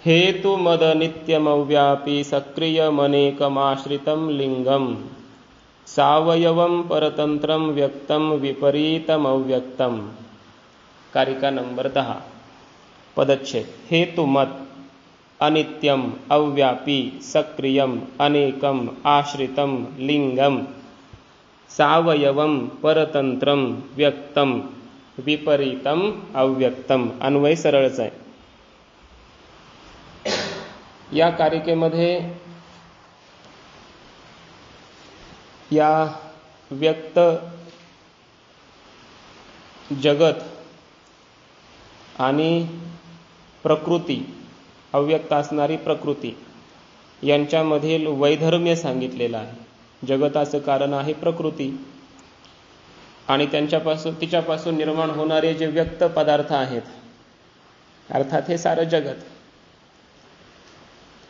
हेतुमदनित्यमव्यापी सक्रियमनेकमाश्रितं लिंगम सावयवं परतंत्रं व्यक्तं विपरीतमव्यक्तं। कारिका नंबर 10 पदच्छेद। हेतुमत अनित्यम अव्यापी सक्रियम अनेकम आश्रितम लिंगम सावयवम परतंत्रम व्यक्तम विपरीतम अव्यक्तम। अन्वय सरळच आहे। या कारिकेमध्ये या व्यक्त जगत आणि प्रकृती, अव्यक्त असणारी प्रकृती यांच्यामधील वैधर्म्य सांगितलेलं आहे। जगताचं कारण आहे प्रकृती आणि तिच्यापासून निर्माण होणारे जे व्यक्त पदार्थ आहेत, अर्थात हे सारं जगत,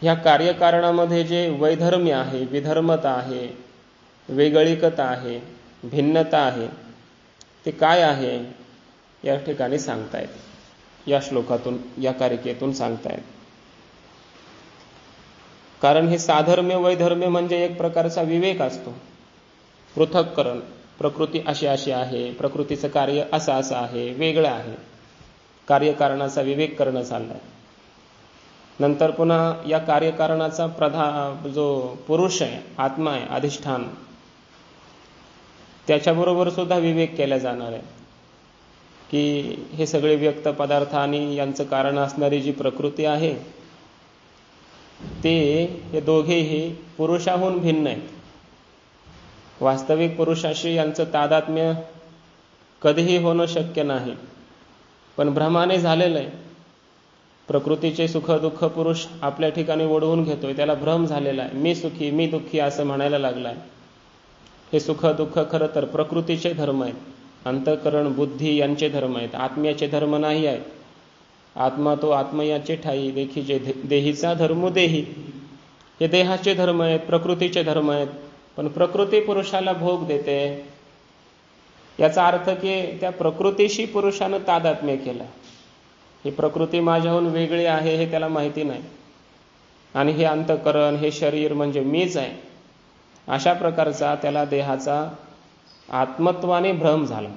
ह्या कार्यकारणामध्ये जे वैधर्म्य आहे, विधर्मता आहे, वेगळीकता आहे, भिन्नता आहे, ते काय आहे या ठिकाणी सांगतायत, या श्लोकातून, या कारिकेतून सांगतायत। कारण हे साधर्म्य वैधर्म्य म्हणजे एक प्रकारचा विवेक असतो, पृथक्करण। प्रकृती अशी अशी आहे, प्रकृतीचं कार्य असं असं आहे, वेगळं आहे, कार्यकारणाचा विवेक करणं चाललंय। नंतर पुन्हा या कार्यकारणाचा जो पुरुष आहे, आत्मा आहे, अधिष्ठान, त्याच्याबरोबर सुद्धा विवेक केला जाणार आहे की हे सगळे व्यक्त पदार्थ आणि यांचं कारण असणारी जी प्रकृती आहे हे दोघेही पुरुषाहून भिन्न आहेत। वास्तविक पुरुषाशी यांचं तादात्म्य कधीही होणं शक्य नाही, पण भ्रमाने झालेलं आहे। प्रकृतीचे सुख दुःख पुरुष आपल्या ठिकाणी ओढवून घेतोय, त्याला भ्रम झालेला आहे। मी सुखी, मी दुःखी असं म्हणायला लागलाय। हे सुख दुःख खरं तर प्रकृतीचे धर्म आहेत, अंतःकरण बुद्धी यांचे धर्म आहेत, आत्म्याचे धर्म नाही आहेत। आत्मा तो आत्मयाचे ठाई देखी जे देहीचा धर्म देही, हे देहाचे धर्म आहेत, प्रकृतीचे धर्म आहेत। पण प्रकृती पुरुषाला भोग देते, याचा अर्थ की त्या प्रकृतीशी पुरुषानं तादात्म्य केलं। ही प्रकृती माझ्याहून वेगळी आहे हे त्याला माहिती नाही, आणि हे अंतःकरण, हे शरीर म्हणजे मीच आहे, अशा प्रकारचा त्याला देहाचा आत्मत्वाने भ्रम झाला।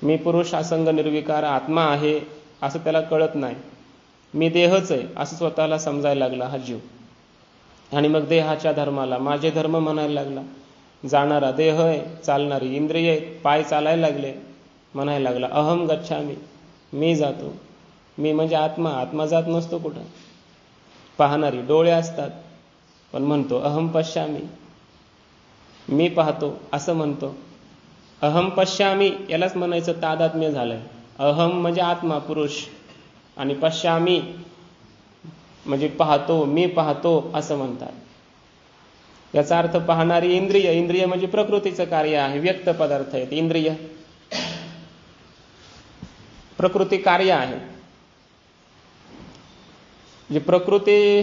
मी पुरुष असंग निर्विकार आत्मा आहे असं त्याला कळत नाही, मी देहच आहे असं स्वतःला समजायला लागला हा जीव। आणि मग देहाच्या धर्माला माझे धर्म म्हणायला लागला। जाणारा देह आहे, चालणारी इंद्रिय आहेत, पाय चालायला लागले, म्हणायला लागला अहम गच्छामी, मी जातो। मी म्हणजे आत्मा, आत्मा जात नसतो कुठं। पाहणारी डोळे असतात, पण म्हणतो अहम पश्यामी, मी पाहतो असं म्हणतो। अहम पश्यामी यालाच म्हणायचं तादात्म्य झालंय। अहम म्हणजे आत्मा पुरुष, आणि पश्यामी म्हणजे पाहतो, मी पाहतो असं म्हणतात। याचा अर्थ पाहणारी इंद्रिय, इंद्रिय म्हणजे प्रकृतीचं कार्य आहे, व्यक्त पदार्थ आहेत इंद्रिय, प्रकृती कार्य आहे। जे प्रकृती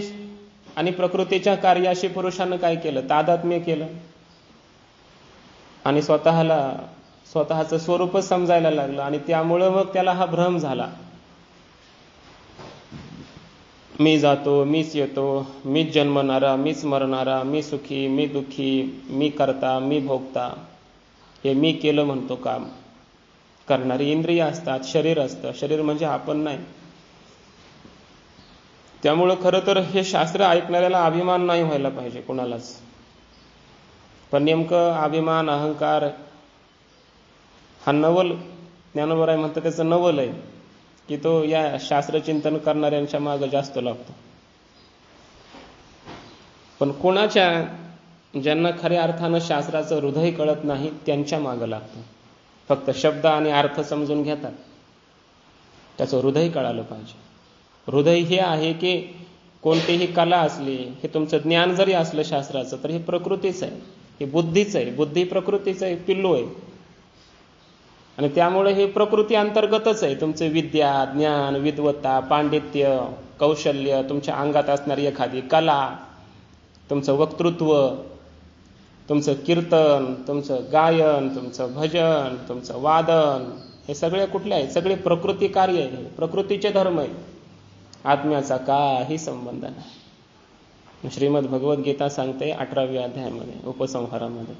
आणि प्रकृतीच्या कार्याशी पुरुषानं काय केलं, तादात्म्य केलं, आणि स्वतःचं स्वरूपच समजायला लागलं, आणि त्यामुळे मग त्याला हा भ्रम झाला। मी जातो, मीच येतो, मीच जन्मणारा, मीच मरणारा, मी सुखी, मी दुःखी, मी करता, मी भोगता, हे मी केलं म्हणतो काम। करणारी इंद्रिय असतात, शरीर असतं, शरीर म्हणजे आपण नाही। त्यामुळं खरं तर हे शास्त्र ऐकणाऱ्याला अभिमान नाही व्हायला पाहिजे कोणालाच, पण नेमकं अभिमान अहंकार हा नवल, ज्ञानोबराय म्हणतात त्याचं नवल आहे की तो या शास्त्रचिंतन करणाऱ्यांच्या मागे जास्त लागतो। पण ज्यांना खऱ्या अर्थानं शास्त्राचं हृदय कळत नाही त्यांच्या मागे लागतो। फक्त शब्द आणि अर्थ समजून घेतात, त्याचं हृदय कळालं पाहिजे। हृदय हे आहे की कोणतीही कला असली, हे तुमचं ज्ञान जरी असलं शास्त्राचं, तर हे प्रकृतीच आहे, हे बुद्धीच आहे, बुद्धी प्रकृतीचं आहे, पिल्लू आहे। आणि त्यामुळे हे प्रकृती अंतर्गतच आहे। तुमचं विद्या, ज्ञान, विद्वत्ता, पांडित्य, कौशल्य, तुमच्या अंगात असणारी एखादी कला, तुमचं वक्तृत्व, तुमचं कीर्तन, तुमचं गायन, तुमचं भजन, तुमचं वादन, हे सगळे कुठले आहेत, सगळे प्रकृती कार्य आहे, प्रकृतीचे धर्म आहे। आत्म्याचा काही संबंध नाही. श्रीमद भगवद्गीता सांगते 18व्या अध्यायामध्ये उपसंहारामध्ये,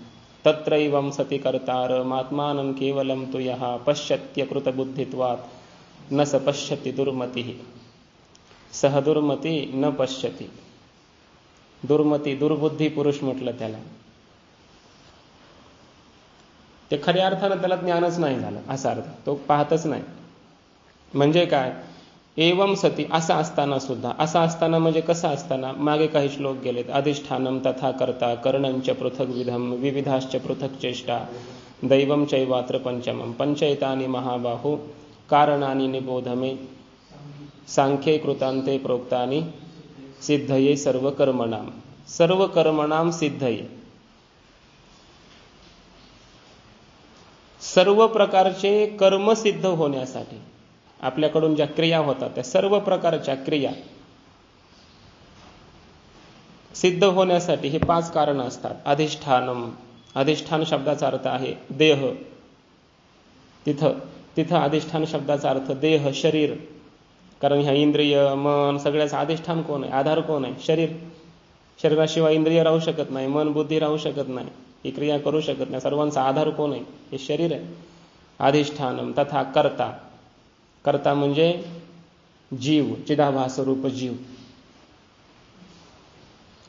तत्रैवं सति कर्तारम् आत्मानं केवलं तु यः पश्यत्य कृतबुद्धित्वात् न स पश्यति दुर्मतिः सह दुर्मती न पश्यति. दुर्मती, दुर्बुद्धी पुरुष म्हटलं त्याला. ते खऱ्या अर्थानं त्याला ज्ञानच नाही झालं असा अर्थ, तो पाहतच नाही. म्हणजे काय, एवं सती असा असताना सुद्धा, असा असताना म्हणजे कसा असताना, मागे काही श्लोक गेलेत. अधिष्ठानम तथा कर्ता करणंच पृथक विधम विविधाश्च पृथक चेष्टा दैवम चैवात्र पंचमम पंचैतानि महाबाहु कारणानि निबोधमे सांख्ये कृतांते प्रोक्तानि सिद्धये सर्व कर्मणाम सिद्धये. सर्व प्रकारचे कर्म सिद्ध होण्यासाठी आपल्याकडून ज्या क्रिया होतात त्या सर्व प्रकारच्या क्रिया सिद्ध होण्यासाठी हे 5 कारण असतात. अधिष्ठानम, अधिष्ठान शब्दाचा अर्थ आहे देह. तिथं अधिष्ठान शब्दाचा अर्थ देह, शरीर. कारण ह्या इंद्रिय, मन सगळ्याचं अधिष्ठान कोण आहे, आधार कोण आहे, शरीर. शरीराशिवाय इंद्रिय राहू शकत नाही, मन बुद्धी राहू शकत नाही, ही क्रिया करू शकत नाही. सर्वांचा आधार कोण आहे, हे शरीर आहे. अधिष्ठानम तथा कर्ता, कर्ता म्हणजे जीव, चिदाभास रूप जीव.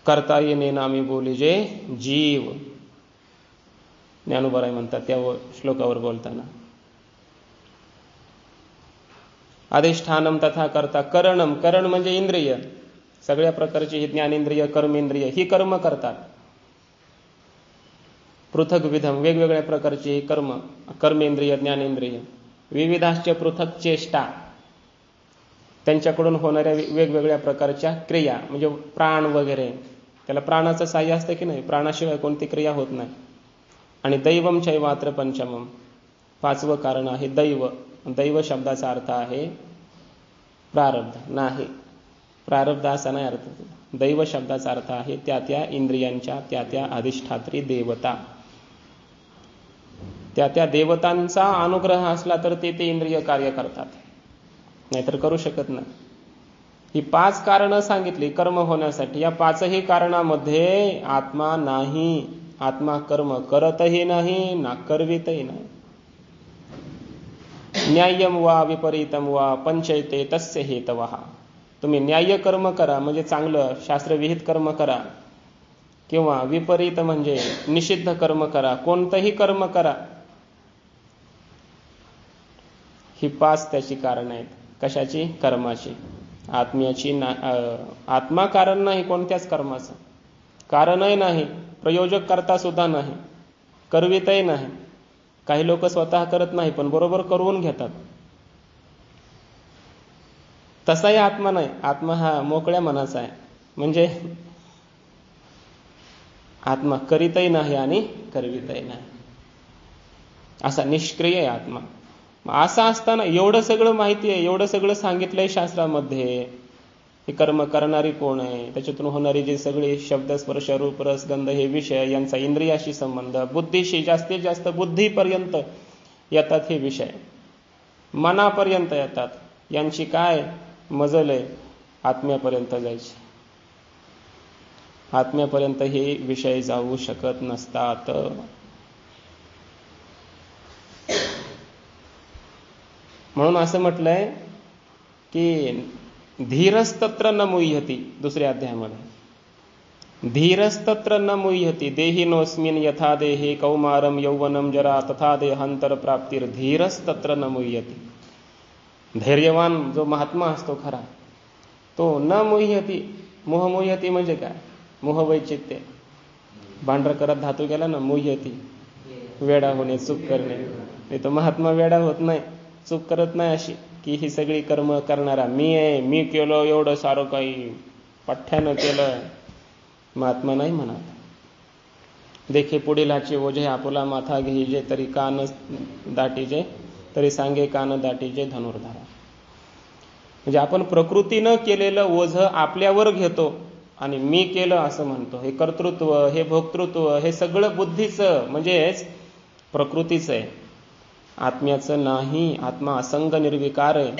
कर्ता येणे नामी बोली जे जीव, ज्ञानोबराय म्हणतात त्या श्लोकावर बोलताना. अधिष्ठानम तथा कर्ता करणम, करण म्हणजे इंद्रिय. सगळ्या प्रकारची ही ज्ञानेंद्रिय, कर्मेंद्रिय ही कर्म करतात. पृथक विधम, वेगवेगळ्या प्रकारची कर्म, कर्मेंद्रिय, ज्ञानेंद्रिय. विविधाश्च पृथक चेष्टा, त्यांच्याकडून होणाऱ्या वेगवेगळ्या प्रकारच्या क्रिया, म्हणजे प्राण वगैरे. त्याला प्राणाचं साह्य असतं की नाही, प्राणाशिवाय कोणती क्रिया होत नाही. आणि दैवम चैवात्र पंचमम, 5वं कारण आहे दैव. दैव शब्दाचा अर्थ आहे प्रारब्ध. नाही, प्रारब्ध असा नाही अर्थ. दैव शब्दाचा अर्थ आहे त्या इंद्रियांच्या त्या अधिष्ठात्री देवता. त्या देवतांचा अनुग्रह असला तर ते इंद्रिय कार्य करतात, नाहीतर करू शकत नाही. ही 5 कारणं सांगितली कर्म होण्यासाठी. या 5ही कारणामध्ये आत्मा नाही. आत्मा कर्म करतही नाही ना करवितही नाही. न्याय्यम वा विपरीतम वा पंचैते तस्य हेतवः. तुम्ही न्याय्य कर्म करा म्हणजे चांगलं शास्त्रविहित कर्म करा, किंवा विपरीत म्हणजे निषिद्ध कर्म करा, कोणतंही कर्म करा. ही 5 त्याची कारण आहेत. कशाची? कर्माची. आत्म्याची आत्मा कारण नाही कोणत्याच कर्माचं, कारणही नाही, प्रयोजक करता सुद्धा नाही, करवितही नाही. काही लोक स्वतः करत नाही पण बरोबर करून घेतात. तसाही आत्मा नाही. आत्मा हा मोकळ्या मनाचा आहे. म्हणजे आत्मा करीतही नाही आणि करवितही नाही, असा निष्क्रिय आहे आत्मा. असं असताना एवढं सगळं माहिती आहे, एवढं सगळं सांगितलंय शास्त्रामध्ये, हे कर्म करणारी कोण आहे, त्याच्यातून होणारी जे सगळे शब्द स्पर्श रूप रस गंध हे विषय, यांचा इंद्रियाशी संबंध, बुद्धीशी, जास्तीत जास्त बुद्धीपर्यंत येतात हे विषय, मनापर्यंत येतात. यांची काय मजल आहे आत्म्यापर्यंत जायची. आत्म्यापर्यंत हे विषय जाऊ शकत नसतात. म्हणून असं म्हटलंय की धीरस्तत्र न मुह्यति. दुसऱ्या अध्यायामध्ये धीरस्तत्र न मुह्यति देहिनोस्मिन यथा देहे कौमारम यौवनम जरा तथा देहांतर प्राप्तिर धीरस्तत्र न मुह्यति. धैर्यवान जो महात्मा असतो खरा तो न मुह्यति. मोह मुह्यति म्हणजे काय? मोह वैचित्य. भांडर करत धातू गेला ना, मुह्यति वेडा होणे, चूक करणे. नाही तो महात्मा वेडा होत नाही, चूक करत नाही अशी की ही सगळी कर्म करणारा मी आहे, मी केलं एवढं सारं काही, पठ्ठ्यानं केलं. महात्मा नाही म्हणत. देखे पुढीलाचे ओझे आपुला माथा घेईजे तरी कान दाटीजे तरी सांगे कान दाटीजे धनुर्धारा. म्हणजे आपण प्रकृतीनं केलेलं ओझं आपल्यावर घेतो आणि मी केलं असं म्हणतो. हे कर्तृत्व, हे भोक्तृत्व, हे सगळं बुद्धीचं म्हणजेच प्रकृतीचं आहे, आत्म्याचं नाही. आत्मा असंग निर्विकार आहे.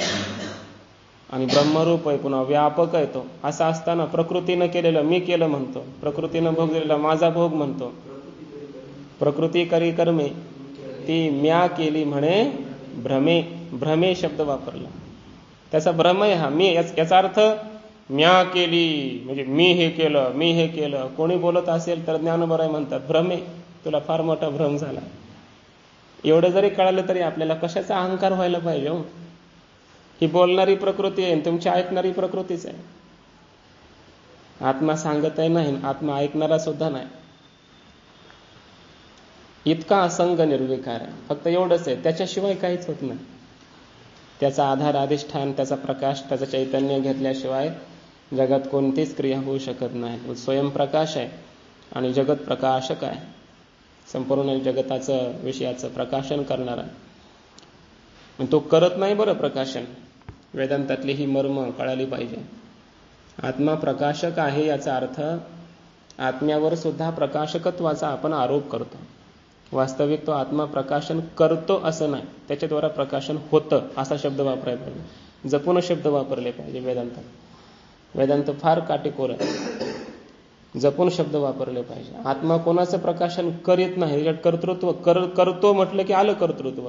आणि ब्रह्मरूप आहे, पुन्हा व्यापक आहे तो. असं असताना प्रकृतीनं केलेलं मी केलं म्हणतो, प्रकृतीनं भोग दिलेला माझा भोग म्हणतो. प्रकृती करी कर्मे ती म्या केली म्हणे भ्रमे. भ्रमे शब्द वापरला, त्याचा भ्रम आहे हा. मी याचा अर्थ म्या केली म्हणजे मी हे केलं, मी हे केलं. कोणी बोलत असेल तर ज्ञानोबराय म्हणतात भ्रमे, तुला फार मोठा भ्रम झाला. एवढं जरी कळालं तरी आपल्याला कशाचा अहंकार व्हायला पाहिजे हो. ही बोलणारी प्रकृती आहे, तुमची ऐकणारी प्रकृतीच आहे. आत्मा सांगत आहे नाही, आत्मा ऐकणारा सुद्धा नाही. इतका असंग निर्विकार आहे, फक्त एवढंच आहे, त्याच्याशिवाय काहीच होत नाही. त्याचा आधार अधिष्ठान, त्याचा प्रकाश, त्याचं चैतन्य घेतल्याशिवाय जगात कोणतीच क्रिया होऊ शकत नाही. स्वयंप्रकाश आहे आणि जगत प्रकाशक आहे, संपूर्ण जगताचं विषयाचं प्रकाशन करणारा. तो करत नाही बरं प्रकाशन. वेदांतातली ही मर्म कळाली पाहिजे. आत्मा प्रकाशक आहे याचा अर्थ आत्म्यावर सुद्धा प्रकाशकत्वाचा आपण आरोप करतो. वास्तविक तो आत्मा प्रकाशन करतो असं नाही, त्याच्याद्वारा प्रकाशन होतं असा शब्द वापरायला पाहिजे. जपून शब्द वापरले पाहिजे वेदांतात. वेदांत फार काटेकोर आहे, जपून शब्द वापरले पाहिजे. आत्मा कोणाचं प्रकाशन करीत नाही, याच्यात कर्तृत्व करतो म्हटलं की आलं कर्तृत्व.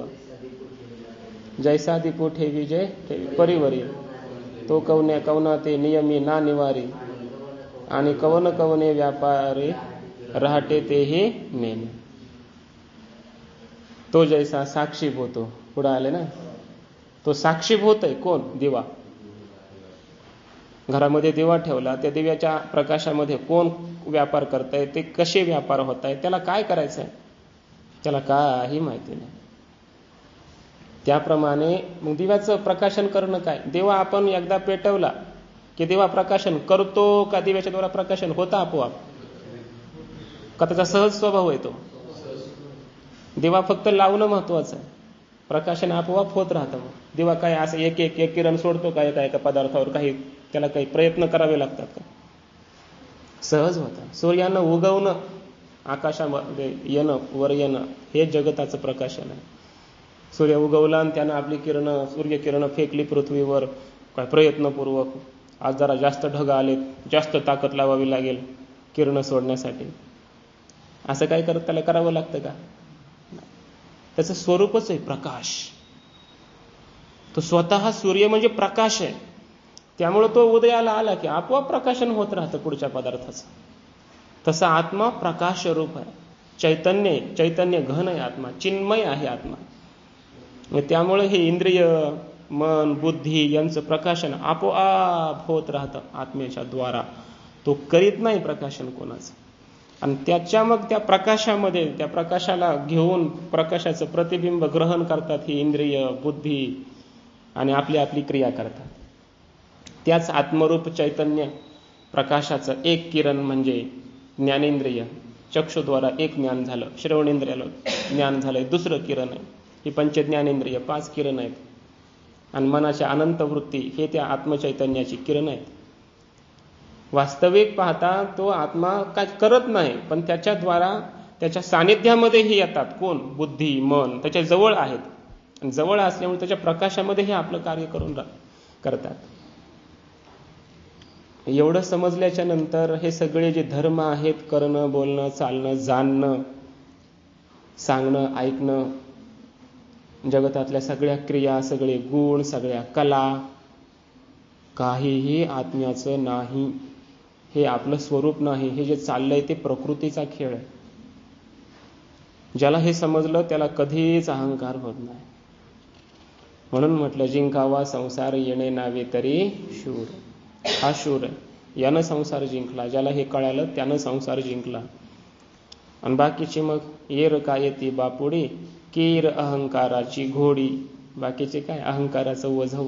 जैसा दीपो ठेवी जय परिवरी, तो कवने कवना ते नियमी ना निवारी, आणि कवन कवने व्यापारी राहते ते हे नेने. तो जैसा साक्षीभूत, पुढे आले ना, तो साक्षीभूत आहे. कोण? दिवा. घरामध्ये दिवा ठेवला, त्या दिव्याच्या प्रकाशामध्ये कोण व्यापार करताय, ते कसे व्यापार होत आहे, त्याला काय करायचं आहे, त्याला काही माहिती नाही. त्याप्रमाणे मग दिव्याचं प्रकाशन करणं काय? दिवा आपण एकदा पेटवला की दिवा प्रकाशन करतो का दिव्याच्या द्वारा प्रकाशन होतं आपोआप? का त्याचा सहज स्वभाव येतो? दिवा फक्त लावणं महत्वाचं आहे, प्रकाशन आपोआप होत राहतं. मग दिवा काय असं एक एक एक किरण सोडतो का एका पदार्थावर? काही त्याला काही प्रयत्न करावे लागतात का? सहज होतं. सूर्यानं उगवणं, आकाशामध्ये येणं, वर येणं, हे जगताचं प्रकाशन आहे. सूर्य उगवला आणि त्यानं आपली किरणं, सूर्यकिरणं फेकली पृथ्वीवर, काय प्रयत्नपूर्वक. आज जरा जास्त ढग आलेत, जास्त ताकद लावावी लागेल किरणं सोडण्यासाठी. असं काय त्याला करावं लागतं का? त्याचं स्वरूपच आहे प्रकाश. तो स्वतः सूर्य म्हणजे प्रकाश आहे, त्यामुळे तो उदयाला आला की आपोआप प्रकाशन होत राहतं पुढच्या पदार्थाचं. तसा आत्मा प्रकाश रूप आहे, चैतन्य घन आहे आत्मा, चिन्मय आहे आत्मा. त्यामुळे हे इंद्रिय, मन, बुद्धी यांचं प्रकाशन आपोआप होत राहतं आत्मेच्या द्वारा. तो करीत नाही प्रकाशन कोणाचं. आणि मग त्या प्रकाशामध्ये, त्या प्रकाशाला घेऊन प्रकाशाचं प्रतिबिंब ग्रहण करतात ही इंद्रिय, बुद्धी, आणि आपली आपली क्रिया करतात. त्याच आत्मरूप चैतन्य प्रकाशाचं एक किरण म्हणजे ज्ञानेंद्रिय. चक्षुद्वारा एक ज्ञान झालं, श्रवणेंद्रियाला ज्ञान झालंय, दुसरं किरण आहे. ही पंचज्ञानेंद्रिय 5 किरण आहेत. आणि मनाच्या अनंत वृत्ती हे त्या आत्मचैतन्याची किरण आहेत. वास्तविक पाहता तो आत्मा काय करत नाही, पण त्याच्याद्वारा त्याच्या सानिध्यामध्येही येतात. कोण? बुद्धी, मन त्याच्या जवळ आहेत. आणि जवळ असल्यामुळे त्याच्या प्रकाशामध्ये हे आपलं कार्य करतात. एवढं समजल्याच्या नंतर हे सगळे जे धर्म आहेत, करणं, बोलणं, चालणं, जाणणं, सांगणं, ऐकणं, जगतातल्या सगळ्या क्रिया, सगळे गुण, सगळ्या कला, काहीही आत्म्याचं नाही. हे आपलं स्वरूप नाही. हे जे चाललंय ते प्रकृतीचा खेळ आहे. ज्याला हे समजलं त्याला कधीच अहंकार होत नाही. म्हणून म्हटलं, जिंकावा संसार येणे नावे तरी शूर. हा शूर आहे, यानं संसार जिंकला. ज्याला हे कळालं त्यानं संसार जिंकला. आणि बाकीची मग येर काय ती बापुडी, कीर अहंकाराची घोडी. बाकीचे काय? अहंकाराचं वझव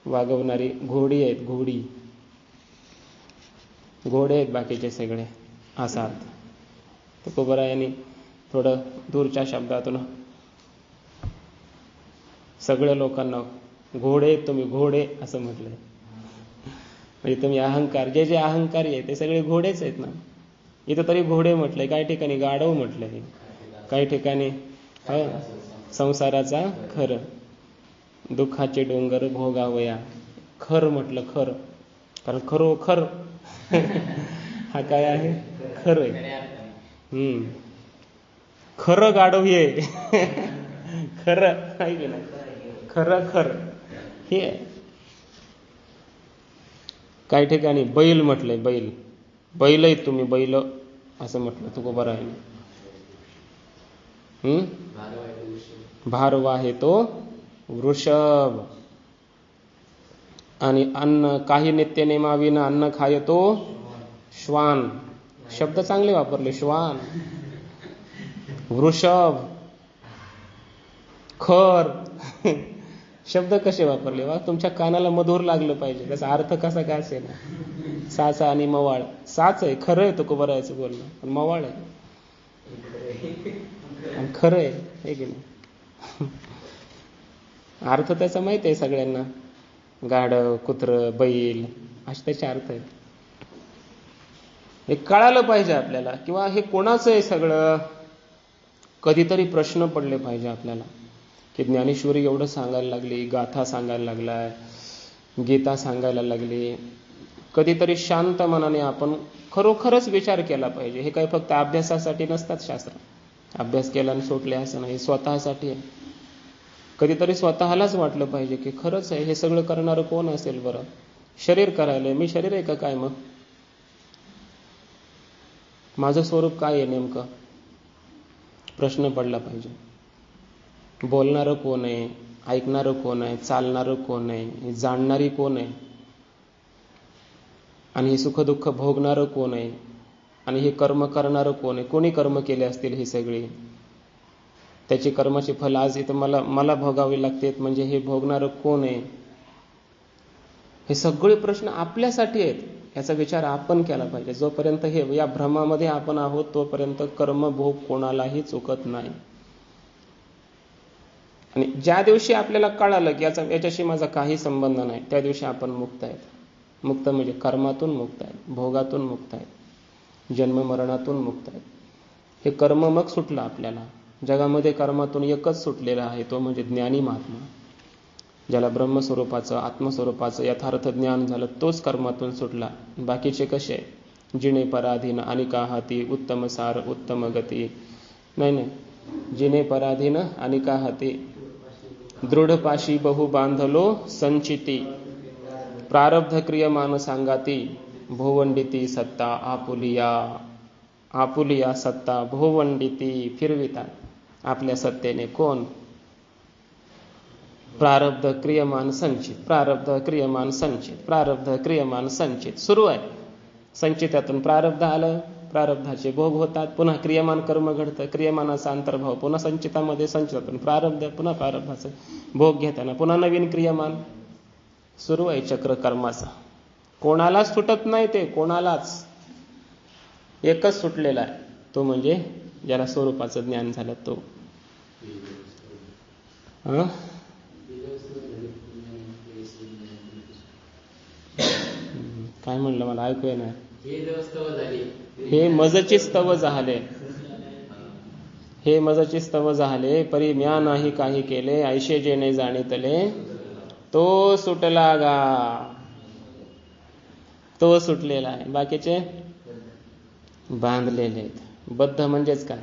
वागवणारी घोडी आहेत. घोडे आहेत बाकीचे सगळे, असा अर्थ. तुकोबरायांनी थोडं दूरच्या शब्दातून सगळ्या लोकांना घोडे, तुम्ही घोडे असं म्हटलंय. म्हणजे तुम्ही अहंकार, जे अहंकारी आहे ते सगळे घोडेच आहेत ना. इथं तरी घोडे म्हटलंय, काही ठिकाणी गाढव म्हटलंय, काही ठिकाणी संसाराचा खरं, दुःखाचे डोंगर भोगावया, खर म्हटलं, खर, कारण खरोखर हा काय आहे, खर आहे. खरं गाढव ये खरं आहे की नाही, खरं खर हे आहे. काही ठिकाणी बैल म्हटलंय, बैल, बैल आहे तुम्ही, बैल असं म्हटलं तुकोबा राहिलं. भारवा आहे तो वृषभ. आणि अन्न, काही नित्य नेमाविना अन्न खाय तो श्वान. शब्द चांगले वापरले, श्वान, वृषभ, खर शब्द कसे वापरले वा, तुमच्या कानाला मधुर लागलं पाहिजे. त्याचा अर्थ कसा काय असेल ना. साचा आणि मवाळ, साच आहे, खरं आहे तुकोबारायचं बोलणं, पण मवाळ आहे आणि खरं आहे की नाही. अर्थ त्याचा माहिती आहे सगळ्यांना, गाढव, कुत्र, बैल, असे त्याचे अर्थ आहेत. हे कळालं पाहिजे आपल्याला. किंवा हे कोणाचं आहे सगळं, कधीतरी प्रश्न पडले पाहिजे आपल्याला, की ज्ञानेश्वरी एवढं सांगायला लागली, गाथा सांगायला लागलाय, गीता सांगायला लागली. कधीतरी शांत मनाने आपण खरोखरच विचार केला पाहिजे. हे काही फक्त अभ्यासासाठी नसतात शास्त्र, अभ्यास केला आणि सोडले असं नाही, स्वतःसाठी आहे. कधीतरी स्वतःलाच वाटलं पाहिजे की खरंच आहे, हे सगळं करणारं कोण असेल बरं. शरीर करायला, मी शरीर आहे का काय, मग माझं स्वरूप काय आहे नेमकं, प्रश्न पडला पाहिजे. बोलणारं कोण आहे, ऐकणारं कोण आहे, चालणारं कोण आहे, जाणणारी कोण आहे, आणि हे सुखदुःख भोगणारं कोण आहे, आणि हे कर्म करणारं कोण आहे, कोणी कर्म केले असतील हे सगळे, त्याची कर्माची फल आज इथं मला भोगावी लागतात, म्हणजे हे भोगणारं कोण आहे. हे सगळे प्रश्न आपल्यासाठी आहेत, याचा विचार आपण केला पाहिजे. जोपर्यंत हे या भ्रमामध्ये आपण आहोत तोपर्यंत कर्मभोग कोणालाही चुकत नाही. आणि ज्या दिवशी आपल्याला कळालं की याच्याशी माझा काही संबंध नाही, त्या दिवशी आपण मुक्त आहेत. मुक्त म्हणजे कर्मातून मुक्त आहेत, भोगातून मुक्त आहेत, जन्म मरणातून मुक्त आहेत. हे कर्म मग सुटलं आपल्याला. जगामध्ये कर्मातून एकच सुटलेला आहे, तो म्हणजे ज्ञानी महात्मा. ज्याला ब्रह्मस्वरूपाचं, आत्मस्वरूपाचं यथार्थ ज्ञान झालं, तोच कर्मातून सुटला. बाकीचे कसे, जिने पराधीन अनिका हाती उत्तम सार उत्तम गती. नाही, जिने पराधीन अनिका हाती दृढपाशी बहु बांधलो संचिती. प्रारब्ध क्रियमान सांगाती भोवंडिती सत्ता आपुलिया. आपुलिया सत्ता भोवंडिती फिरवितात आपल्या सत्तेने. कोण, प्रारब्ध क्रियमान संचित, प्रारब्ध क्रियमान संचित, प्रारब्ध क्रियमान संचित सुरू आहे. संचितातून प्रारब्ध आलं, प्रारब्धाचे भोग होतात, पुन्हा क्रियमान कर्म घडतं, क्रियमानाचा अंतर्भाव पुन्हा संचितामध्ये, संचितातून प्रारब्ध, पुन्हा प्रारब्धाचं भोग घेताना पुन्हा नवीन क्रियमान. सुरू आहे चक्र कर्माचा. कोणालाच सुटत नाही ते, कोणालाच. एकच सुटलेला आहे, तो म्हणजे ज्याला स्वरूपाचं ज्ञान झालं तो. काय म्हणलं मला ऐकू येणार. हे मजची स्तव झाले, हे मजची स्तव झाले, परी म्या नाही काही केले, ऐशे जेणे जाणीतले तो सुटला गा. तो सुटलेला आहे, बाकीचे बांधलेले आहेत. बद्ध म्हणजेच काय,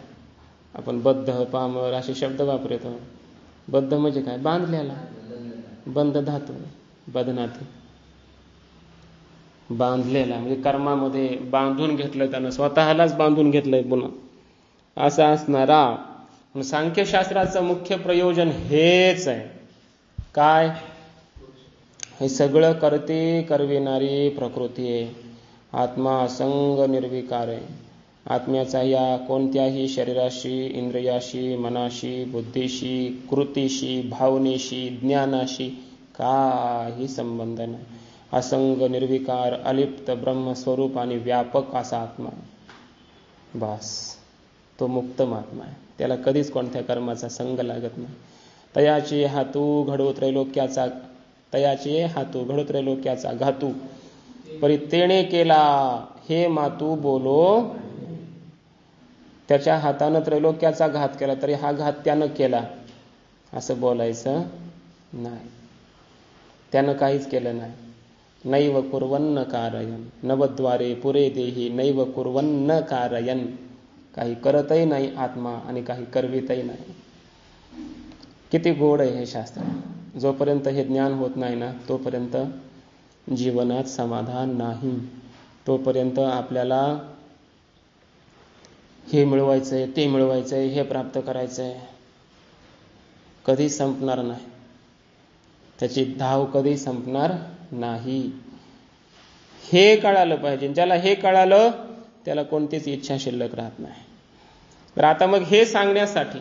आपण बद्ध पामर असे शब्द वापरतो. बद्ध म्हणजे काय, बांधलेला, बंध धातू, बदनाती, बांधलेला म्हणजे कर्मामध्ये बांधून घेतलं त्यानं, स्वतःलाच बांधून घेतलंय पुन्हा, असा असणारा. सांख्यशास्त्राचं मुख्य प्रयोजन हेच आहे. काय, हे सगळं करते करविणारी प्रकृती आहे. आत्मा असंग निर्विकार आहे. आत्म्याचा या कोणत्याही शरीराशी, इंद्रियाशी, मनाशी, बुद्धीशी, कृतीशी, भावनेशी, ज्ञानाशी काही संबंध नाही. असंग निर्विकार अलिप्त ब्रह्मस्वरूप आणि व्यापक असा आत्मा. बस, तो मुक्त महात्मा आहे. त्याला कधीच कोणत्या कर्माचा संग लागत नाही. तयाचे हातू घडो त्रैलोक्याचा, तयाचे हातू घडो त्रैलोक्याचा घातू, परी तेणे केला हे मातू बोलो. त्याच्या हातानं त्रैलोक्याचा घात केला तरी हा घात त्यानं केला असं बोलायचं नाही. त्यानं काहीच केलं नाही. नैव कुर्वन्न कारयन, नवद्वारे पुरे देही नैव कुर्वन्न कारयन. काही करतही नाही आत्मा आणि काही करवितही नाही. किती गोड आहे हे शास्त्र. जोपर्यंत हे ज्ञान होत नाही ना तोपर्यंत जीवनात समाधान नाही. तोपर्यंत आपल्याला हे मिळवायचंय, ते मिळवायचंय, हे प्राप्त करायचंय, कधी संपणार नाही. त्याची धाव कधी संपणार नाही. हे कळालं पाहिजे. ज्याला हे कळालं त्याला कोणतीच इच्छा शिल्लक राहत नाही. तर आता मग हे सांगण्यासाठी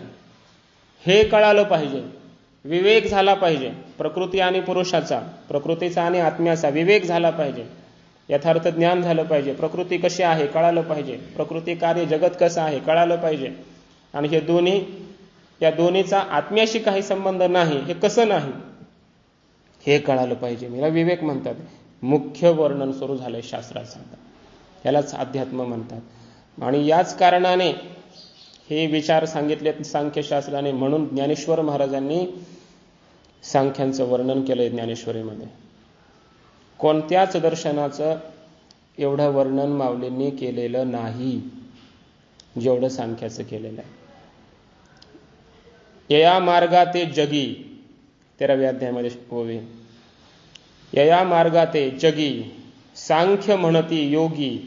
हे कळालं पाहिजे, विवेक झाला पाहिजे. प्रकृती आणि पुरुषाचा, प्रकृतीचा आणि आत्म्याचा विवेक झाला पाहिजे. यथार्थ ज्ञान झालं पाहिजे. प्रकृती कशी आहे कळालं पाहिजे. प्रकृती कार्य जगत कसं आहे कळालं पाहिजे. आणि हे दोन्ही, या दोन्हीचा आत्म्याशी काही संबंध नाही हे कसं नाही हे कळालं पाहिजे. मला विवेक म्हणतात. मुख्य वर्णन सुरू झालंय शास्त्राचं. यालाच अध्यात्म म्हणतात. आणि याच कारणाने हे विचार सांगितले सांख्यशास्त्राने. म्हणून ज्ञानेश्वर महाराजांनी सांख्यांचं वर्णन केलंय ज्ञानेश्वरीमध्ये. कोणत्याच दर्शनाचं एवढं वर्णन माऊलींनी केलेलं नाही जेवढं सांख्याचं केलेलं आहे. यया मार्गाते जगी 13व्या अध्यायामध्ये होवे. यया मार्गाते जगी सांख्य म्हणती योगी,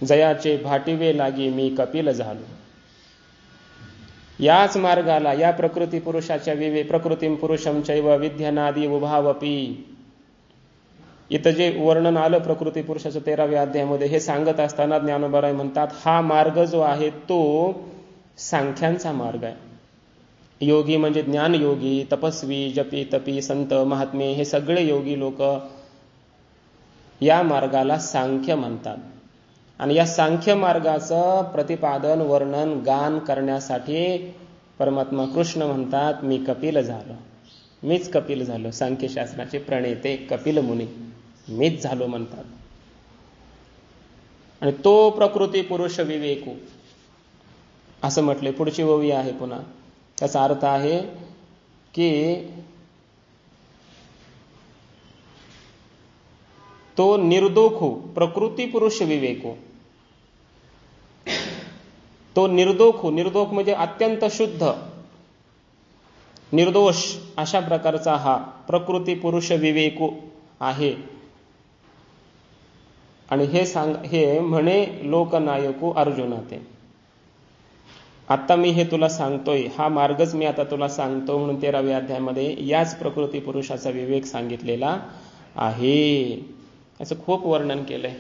जयाचे भाटिवे लागी मी कपिल झालो. याच मार्गाला, या प्रकृती पुरुषाच्या विवे प्रकृतीम पुरुषम चैव विद्यानादी उभावपी, इथं जे वर्णन आलं प्रकृती पुरुषाचं 13व्या अध्यायामध्ये, हे सांगत असताना ज्ञानोबराय म्हणतात हा मार्ग जो आहे तो सांख्यांचा मार्ग आहे. योगी म्हणजे ज्ञान योगी, तपस्वी, जपी, तपी, संत, महात्मे हे सगळे योगी लोक या मार्गाला सांख्य म्हणतात. आणि या सांख्य मार्गाचं प्रतिपादन, वर्णन, गान करण्यासाठी परमात्मा कृष्ण म्हणतात मी कपिल झालो. मीच कपिल झालो. सांख्यशास्त्राचे प्रणेते कपिल मुनी मीच झालो म्हणतात. आणि तो प्रकृती पुरुष विवेकू असं म्हटले. पुढची ओवी आहे पुन्हा. त्याचा अर्थ आहे की तो निर्दोखो प्रकृती पुरुष विवेको. तो निर्दोखो, निर्दोख म्हणजे अत्यंत शुद्ध, निर्दोष अशा प्रकारचा हा प्रकृती पुरुष विवेको आहे. आणि हे म्हणे लोकनायको अर्जुना ते. आता मी हे तुला सांगतोय, हा मार्गच मी आता तुला सांगतो म्हणून 13व्या अध्यायामध्ये याच प्रकृती पुरुषाचा विवेक सांगितलेला आहे. असं खूप वर्णन केलंय.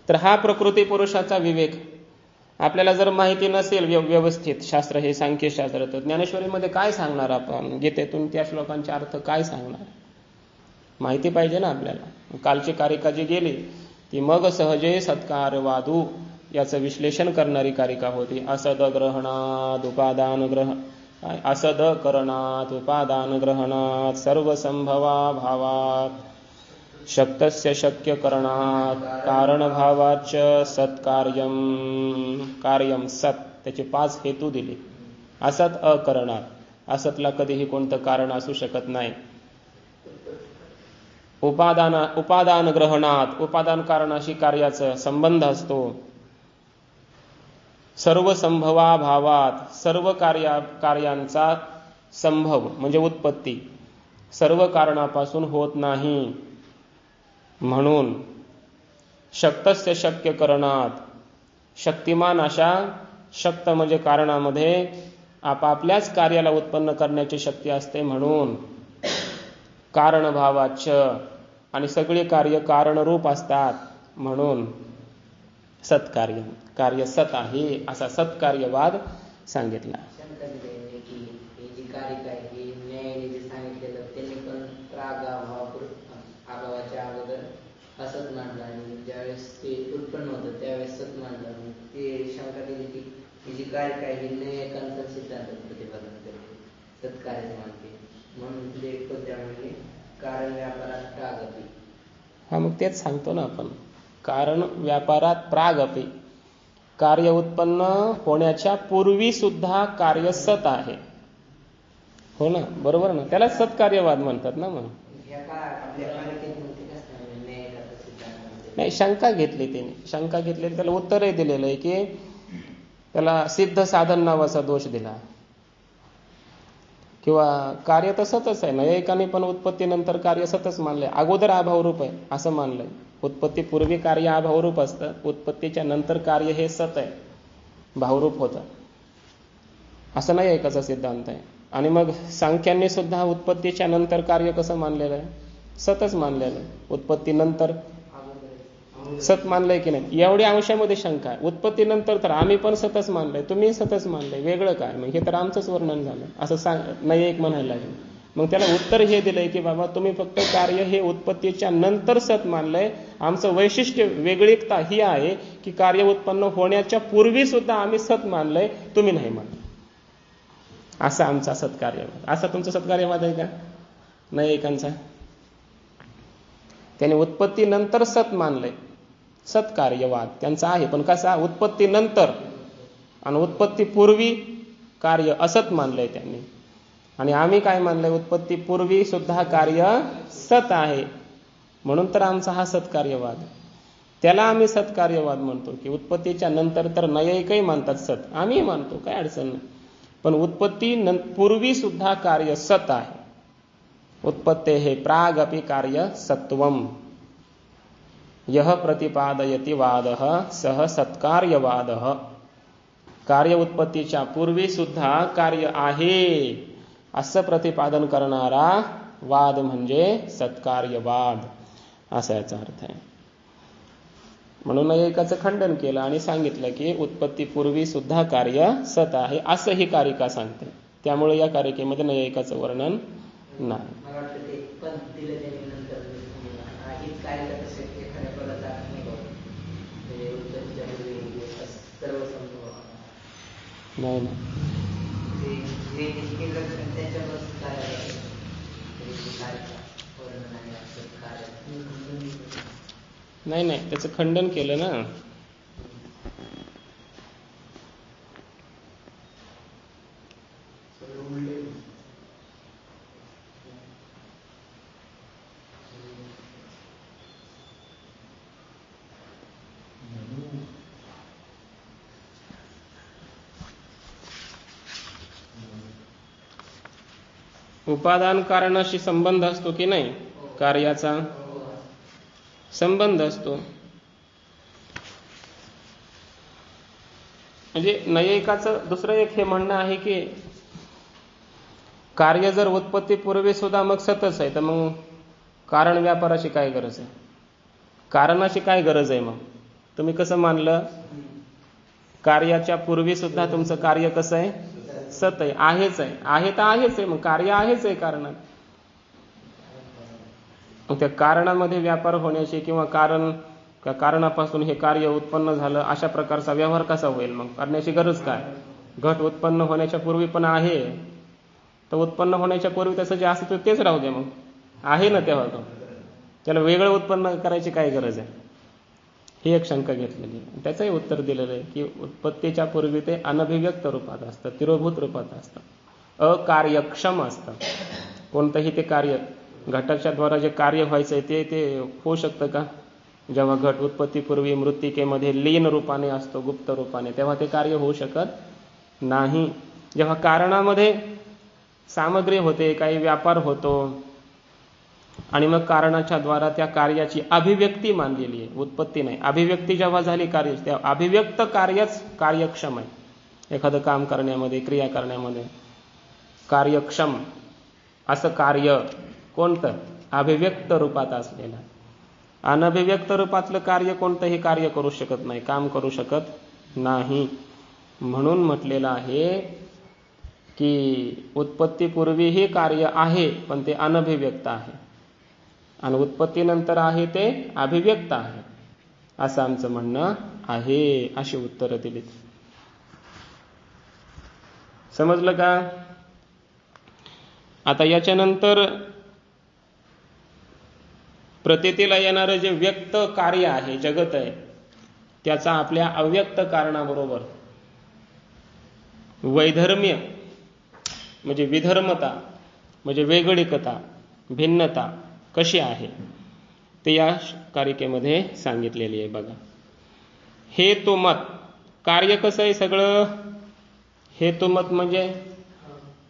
तर हा प्रकृती पुरुषाचा विवेक आपल्याला जर माहिती नसेल व्यवस्थित शास्त्र, हे सांख्यशास्त्र, तर ज्ञानेश्वरीमध्ये काय सांगणार आपण? गीतेतून त्या श्लोकांचे अर्थ काय सांगणार? माहिती पाहिजे ना आपल्याला. कालची कारिका जी गेली ती मग सहजे सत्कार वादू याचं विश्लेषण करणारी कारिका होती. असद ग्रहणात उपादान असद करणात उपादान ग्रहणात सर्वसंभवा भावात शक्तस्य शक्य करणात कारण भावाच सत्कार्यम कार्यम सत. त्याचे 5 हेतू दिले. असत अकरणात, असतला कधीही कोणतं कारण असू शकत नाही. उपादान ग्रहणात, उपादान कारणाशी कार्याचा संबंध असतो. सर्व संभवा भावात, सर्व कार्यांचा संभव म्हणजे उत्पत्ती सर्व कारणापासून होत नाही. म्हणून शक्तस्य शक्य करणात, शक्तिमान अशा, शक्त म्हणजे कारणामध्ये आपापल्याच कार्याला उत्पन्न करण्याची शक्ती असते म्हणून कारणभावाच, आणि सगळे कार्य कारणरूप असतात म्हणून सत्कार्य, कार्य सत आहे असा सत्कार्यवाद सांगितला. असत मांडला आणि ज्यावेळेस ते उत्पन्न होतं त्यावेळेस सत मांडला. ते शंका दिली की ही जी कारिका आहे ही एकांत सिद्धांत प्रतिपादन करते, सत्कार्य मानते. म्हणून ते त्यामुळे कारण व्यापारात प्रागपी. हा मग तेच सांगतो ना आपण. कारण व्यापारात प्रागपी, कार्य उत्पन्न होण्याच्या पूर्वी सुद्धा कार्य सत आहे. हो ना, बरोबर ना. त्याला सत्कार्यवाद म्हणतात ना. मग ह्या आपल्या कारिकेमध्ये कसं आहे, न्याय एकाचा सिद्धांत नाही, शंका घेतली त्याने, शंका घेतली, त्याला उत्तरही दिलेलं आहे की त्याला सिद्ध साधन नावाचा दोष दिला, किंवा कार्य तर सतच आहे. नैयायिकांनी पण उत्पत्तीनंतर कार्य सतच मानलंय. अगोदर अभावरूप आहे असं मानलंय. उत्पत्तीपूर्वी कार्य अभावरूप असतं, उत्पत्तीच्या नंतर कार्य हे सत आहे, भावरूप होतं, असं नैयायिकाचा सिद्धांत आहे. आणि मग सांख्यांनी सुद्धा उत्पत्तीच्या नंतर कार्य कसं मानलेलं आहे, सतच मानलेलं आहे. उत्पत्तीनंतर सत मानलंय की नाही, एवढ्या अंशामध्ये शंका आहे. उत्पत्तीनंतर तर आम्ही पण सतच मानलंय, तुम्ही सतच मानलंय, वेगळं काय, मग हे तर आमचंच वर्णन झालं असं नैयायिक म्हणायला लागेल. मग त्याला उत्तर हे दिलंय की बाबा तुम्ही फक्त कार्य हे उत्पत्तीच्या नंतर सत मानलंय, आमचं वैशिष्ट्य वेगळीकता ही आहे की कार्य उत्पन्न होण्याच्या पूर्वी सुद्धा आम्ही सत मानलंय, तुम्ही नाही मानलं. असा आमचा सत्कार्यवाद. असा तुमचा सत्कार्यवाद आहे का नैयायिकांचा? त्याने उत्पत्तीनंतर सत मानलंय, सत्कार्यवाद त्यांचा आहे, पण कसा, उत्पत्तीनंतर, आणि उत्पत्तीपूर्वी कार्य असत मानलंय त्यांनी. आणि आम्ही काय मानलंय, उत्पत्तीपूर्वी सुद्धा कार्य सत आहे, म्हणून तर आमचा हा सत्कार्यवाद. त्याला आम्ही सत्कार्यवाद म्हणतो की उत्पत्तीच्या नंतर तर नैयायिकही मानतात सत, आम्ही मानतो, काय अडचण नाही, पण उत्पत्ती पूर्वी सुद्धा कार्य सत आहे. उत्पत्ते हे प्राग अपि कार्य सत्वम यह प्रतिपादयति वादः सह सत्कार्यवादः. कार्य उत्पत्तीच्या पूर्वी सुद्धा कार्य आहे असं प्रतिपादन करणारा वाद म्हणजे सत्कार्यवाद, असा याचा अर्थ आहे. म्हणून नैयायिकाचं खंडन केलं आणि सांगितलं की उत्पत्तीपूर्वी सुद्धा कार्य सत आहे, असं ही कारिका सांगते. त्यामुळे या कारिकेमध्ये नैयायिकाचं वर्णन नाही. नाही नाही नाही, त्याचं खंडन केलं ना. उपादान कारणाशी संबंध असतो की नाही, कार्याचा संबंध असतो. म्हणजे नैयायिकाचं दुसरं एक हे म्हणणं आहे की कार्य जर उत्पत्तीपूर्वी सुद्धा मग सतच आहे, तर मग कारण व्यापाराची काय गरज आहे, कारणाची काय गरज आहे. मग तुम्ही कसं मानलं, कार्याच्या पूर्वी सुद्धा तुमचं कार्य कसं आहे, सत आहे, आहेच आहे, आहे तर आहेच आहे, मग कार्य आहेच आहे कारणात. मग त्या कारणामध्ये व्यापार होण्याची किंवा कारणापासून हे कार्य उत्पन्न झालं अशा प्रकारचा व्यवहार कसा होईल, मग करण्याची गरज काय. घट उत्पन्न होण्याच्या पूर्वी पण आहे, तर उत्पन्न होण्याच्या पूर्वी त्याचं जे असतं तेच राहू दे, मग आहे ना तेव्हा तो, त्याला वेगळं उत्पन्न करायची काय गरज आहे. ही एक शंका घेतलेली. त्याचंही उत्तर दिलेलं आहे की उत्पत्तीच्या पूर्वी ते अनभिव्यक्त रूपात असतं, तिरोभूत रूपात असतं, अकार्यक्षम असतं. कोणतंही ते कार्य घटाच्या द्वारा जे कार्य व्हायचंय ते होऊ शकतं का. जेव्हा घट उत्पत्तीपूर्वी मृत्तिकेमध्ये लीन रूपाने असतो, गुप्त रूपाने, तेव्हा ते कार्य होऊ शकत नाही. जेव्हा कारणामध्ये सामग्री होते, काही व्यापार होतो, आणि मग कारणाच्या द्वारा त्या कार्याची अभिव्यक्ती मानलेली आहे, उत्पत्ती नाही. अभिव्यक्ती जेव्हा झाली कार्य, त्या अभिव्यक्त कार्यच कार्यक्षम आहे. एखादं काम करण्यामध्ये, क्रिया करण्यामध्ये कार्यक्षम असं कार्य कोणतं, अभिव्यक्त रूपात असलेलं. अनभिव्यक्त रूपातलं कार्य कोणतंही कार्य करू शकत नाही, काम करू शकत नाही. म्हणून म्हटलेलं आहे की उत्पत्तीपूर्वीही कार्य आहे, पण ते अनभिव्यक्त आहे, आणि उत्पत्तीनंतर आहे ते अभिव्यक्त आहे, असं आमचं म्हणणं आहे. अशी उत्तरं दिलीत. समजलं का. आता याच्यानंतर प्रतीतीला येणारं जे व्यक्त कार्य आहे, जगत आहे, त्याचा आपल्या अव्यक्त कारणाबरोबर वैधर्म्य म्हणजे विधर्मता, म्हणजे वेगळीकता, भिन्नता कशी आहे ते या कारिकेमध्ये सांगितलेली आहे बघा. हेतुमत कार्य कसं आहे सगळं. हेतुमत म्हणजे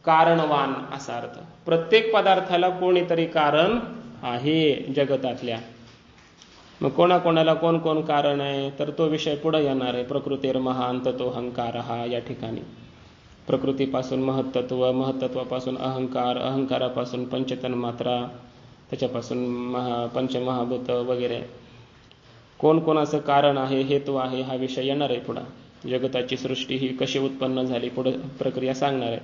कारणवान असा अर्थ. प्रत्येक पदार्थाला कोणीतरी कारण आहे जगतातल्या. मग कोणाकोणाला कोण कोण कारण आहे तर तो विषय पुढे येणार आहे. प्रकृतिर्महान ततो अहंकार हा या ठिकाणी. प्रकृतीपासून महत्त्व, महत्त्वापासून अहंकार, अहंकारापासून पंचतन्मात्रा, त्याच्यापासून पंचमहाभूत वगैरे कोण कोणाचं कारण आहे, हेतू आहे हा विषय येणार आहे पुढे. जगताची सृष्टी ही कशी उत्पन्न झाली पुढे प्रक्रिया सांगणार आहे.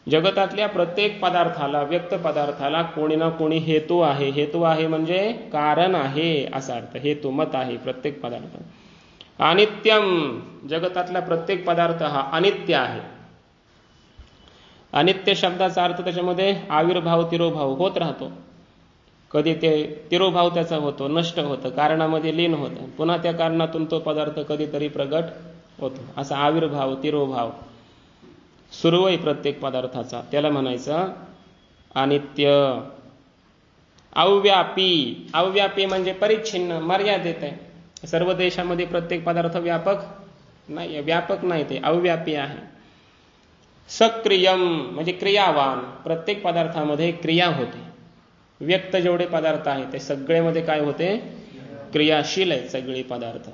जगतातल्या प्रत्येक पदार्थाला, व्यक्त पदार्थाला कोणी ना कोणी हेतू आहे. हेतू आहे म्हणजे कारण आहे असा अर्थ. हेतुमत आहे प्रत्येक पदार्थ. अनित्यम जगतातला प्रत्येक पदार्थ हा अनित्य आहे. अनित्य शब्दाचा अर्थ त्याच्यामध्ये आविर्भाव तिरोभाव होत राहतो. कधी ते तिरोभाव त्याचा होतो, नष्ट होतं, कारणामध्ये लीन होतं, पुन्हा त्या कारणातून तो पदार्थ कधीतरी प्रगट होतो. असा आविर्भाव तिरोभाव सुरू आहे प्रत्येक पदार्थाचा. त्याला म्हणायचं अनित्य. अव्यापी. अव्यापी म्हणजे परिच्छिन्न, मर्यादित आहे. सर्व देशामध्ये प्रत्येक पदार्थ व्यापक नाही, व्यापक नाही, ते अव्यापी आहे. सक्रियम म्हणजे क्रियावान. प्रत्येक पदार्थामध्ये क्रिया होते. व्यक्त जेवढे पदार्थ आहेत ते सगळेमध्ये काय होते, क्रियाशील आहेत सगळे पदार्थ.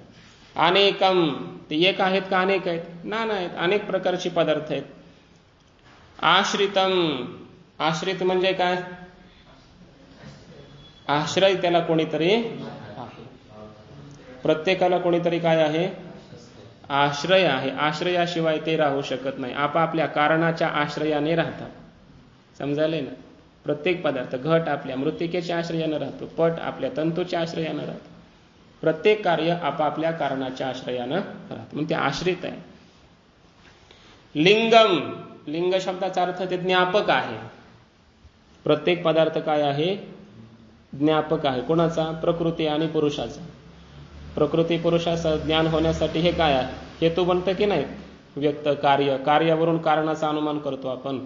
अनेकम ते एक आहेत का अनेक आहेत, नाना आहेत, अनेक प्रकारचे पदार्थ आहेत. आश्रितम. आश्रित म्हणजे काय, आश्रय त्याला कोणीतरी आहे. प्रत्येकाला कोणीतरी काय आहे, आश्रय आहे. आश्रयाशिवाय ते राहू शकत नाही. आपापल्या कारणाच्या आश्रयाने राहतात. समजायले ना. प्रत्येक पदार्थ, घट आपल्या मृत्तिकेच्या आश्रयाने राहतो, पट आपल्या तंतूच्या आश्रयाने राहतो. प्रत्येक कार्य आपापल्या कारणाच्या आश्रयाने राहतं म्हणून ते आश्रित आहे. लिंगम. लिंग शब्दाचा अर्थ ते ज्ञापक आहे. प्रत्येक पदार्थ काय आहे, ज्ञापक आहे. कोणाचा, प्रकृती आणि पुरुषाचा. प्रकृती पुरुषाचं ज्ञान होण्यासाठी हे काय आहे, हेतू बनतं की नाही, व्यक्त कार्य. कार्यावरून कारणाचा अनुमान करतो आपण.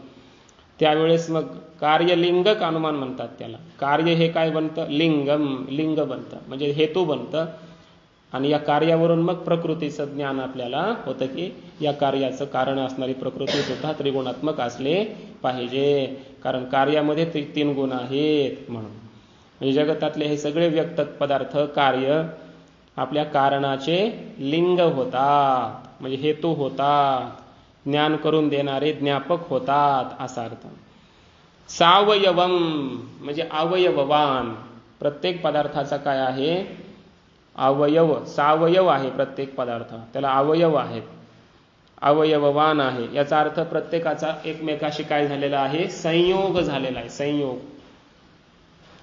त्यावेळेस मग कार्यलिंगक अनुमान म्हणतात त्याला. कार्य हे काय बनतं, लिंगम, लिंग बनतं म्हणजे हेतू बनतं. आणि या कार्यावरून मग प्रकृतीचं ज्ञान आपल्याला होतं की या कार्याचं कारण असणारी प्रकृती सुद्धा त्रिगुणात्मक असले पाहिजे, कारण कार्यामध्ये 3 गुण आहेत म्हणून. म्हणजे जगतातले हे सगळे व्यक्त पदार्थ कार्य आपल्या कारणाचे लिंग होतात, म्हणजे हेतू होतात, ज्ञान करून देणारे ज्ञापक होतात असा अर्थ. सावयवम म्हणजे अवयववान. प्रत्येक पदार्थाचा काय आहे, अवयव, सावयव आहे प्रत्येक पदार्थ, त्याला अवयव आहेत, अवयववान आहे. याचा अर्थ प्रत्येकाचा एकमेकाशी काय झालेला आहे, संयोग झालेला आहे. संयोग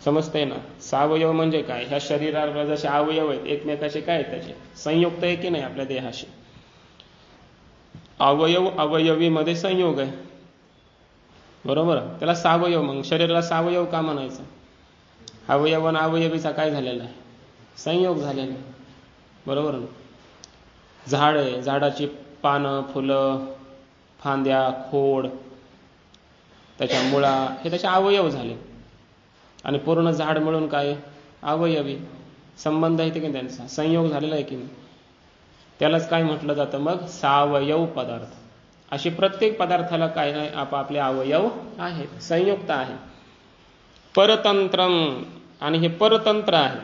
समजतंय ना. सावयव म्हणजे काय, ह्या शरीराला जसे अवयव आहेत एकमेकाशी काय त्याचे संयुक्त आहे की नाही आपल्या देहाशी. अवयव अवयवी मध्ये संयोग आहे, बरोबर. त्याला सावयव. मग शरीराला सावयव का म्हणायचं, अवयव आणि अवयवीचा काय झालेला आहे, संयोग झालेला आहे, बरोबर ना. झाड आहे, झाडाची पानं, फुलं, फांद्या, खोड, त्याच्या मुळा हे त्याचे अवयव झाले. आणि पूर्ण झाड मिळून काय अवयवी. संबंध आहे की नाही त्यांचा, संयोग झालेला आहे की नाही. त्यालाच काय म्हटलं जातं मग, सावयव पदार्थ. अशी प्रत्येक पदार्थाला काय नाही आपापले अवयव आहेत, संयुक्त आहे. परतंत्रम. आणि हे परतंत्र आहे.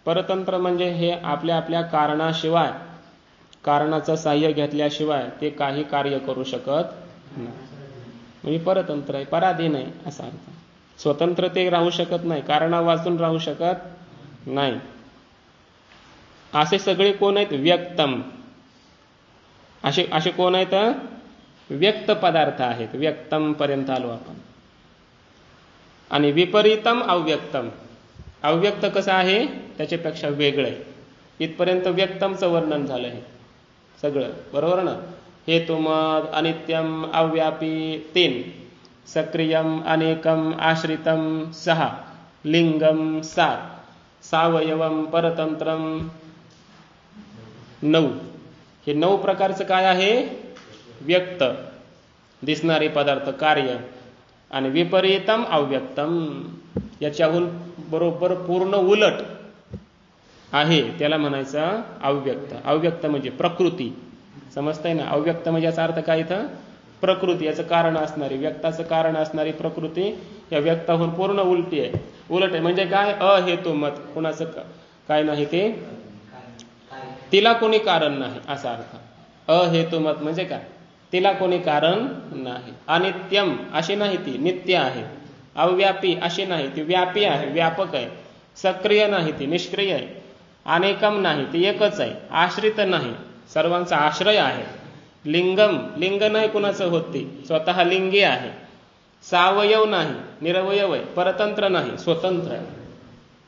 परतंत्र म्हणजे हे आपल्या आपल्या कारणाशिवाय, कारणाचं साह्य घेतल्याशिवाय ते काही कार्य करू शकत नाही. म्हणजे परतंत्र आहे, पराधीन आहे असा अर्थ. स्वतंत्र ते राहू शकत नाही, कारणा वाचून राहू शकत नाही. असे सगळे कोण आहेत, व्यक्तम. असे कोण आहेत, व्यक्त पदार्थ आहेत. व्यक्तम पर्यंत आलो आपण. आणि विपरीतम अव्यक्तम. अव्यक्त कसं आहे त्याच्यापेक्षा वेगळं आहे. इथपर्यंत व्यक्तमचं वर्णन झालं आहे सगळं, बरोबर ना. हेतुमत, अनित्यम, अव्यापी 3, सक्रियम, अनेकम, आश्रितम 6, लिंगम 7, सावयवम, परतंत्रम 9. हे 9 प्रकारचं काय आहे, व्यक्त दिसणारे पदार्थ कार्य. आणि विपरीतम अव्यक्तम, याच्याहून बरोबर पूर्ण उलट आहे त्याला म्हणायचं अव्यक्त. अव्यक्त म्हणजे प्रकृती. समजतंय ना? अव्यक्त म्हणजे याचा अर्थ काय? इथं प्रकृती, याचं कारण असणारी, व्यक्ताचं कारण असणारी प्रकृती या व्यक्ताहून पूर्ण उलटी आहे, उलट आहे. म्हणजे काय? अहेतुमत, कुणाचं काय नाही ते, तिला कोणी कारण नाही असा अर्थ. अहेतुमत म्हणजे काय? तिला कोणी कारण नाही. अनित्यम अशी नाही, ती नित्य आहे. अव्यापी अशी नाही, ती व्यापी आहे, व्यापक आहे. सक्रिय नाही, ती निष्क्रिय आहे. अनेकम नाही, ती एकच आहे. आश्रित नाही, सर्वांचा आश्रय आहे. लिंगम, लिंग नाही कुणाचं होत, ती स्वतः लिंगी आहे. सावयव नाही, निरवयव आहे. परतंत्र नाही, स्वतंत्र आहे.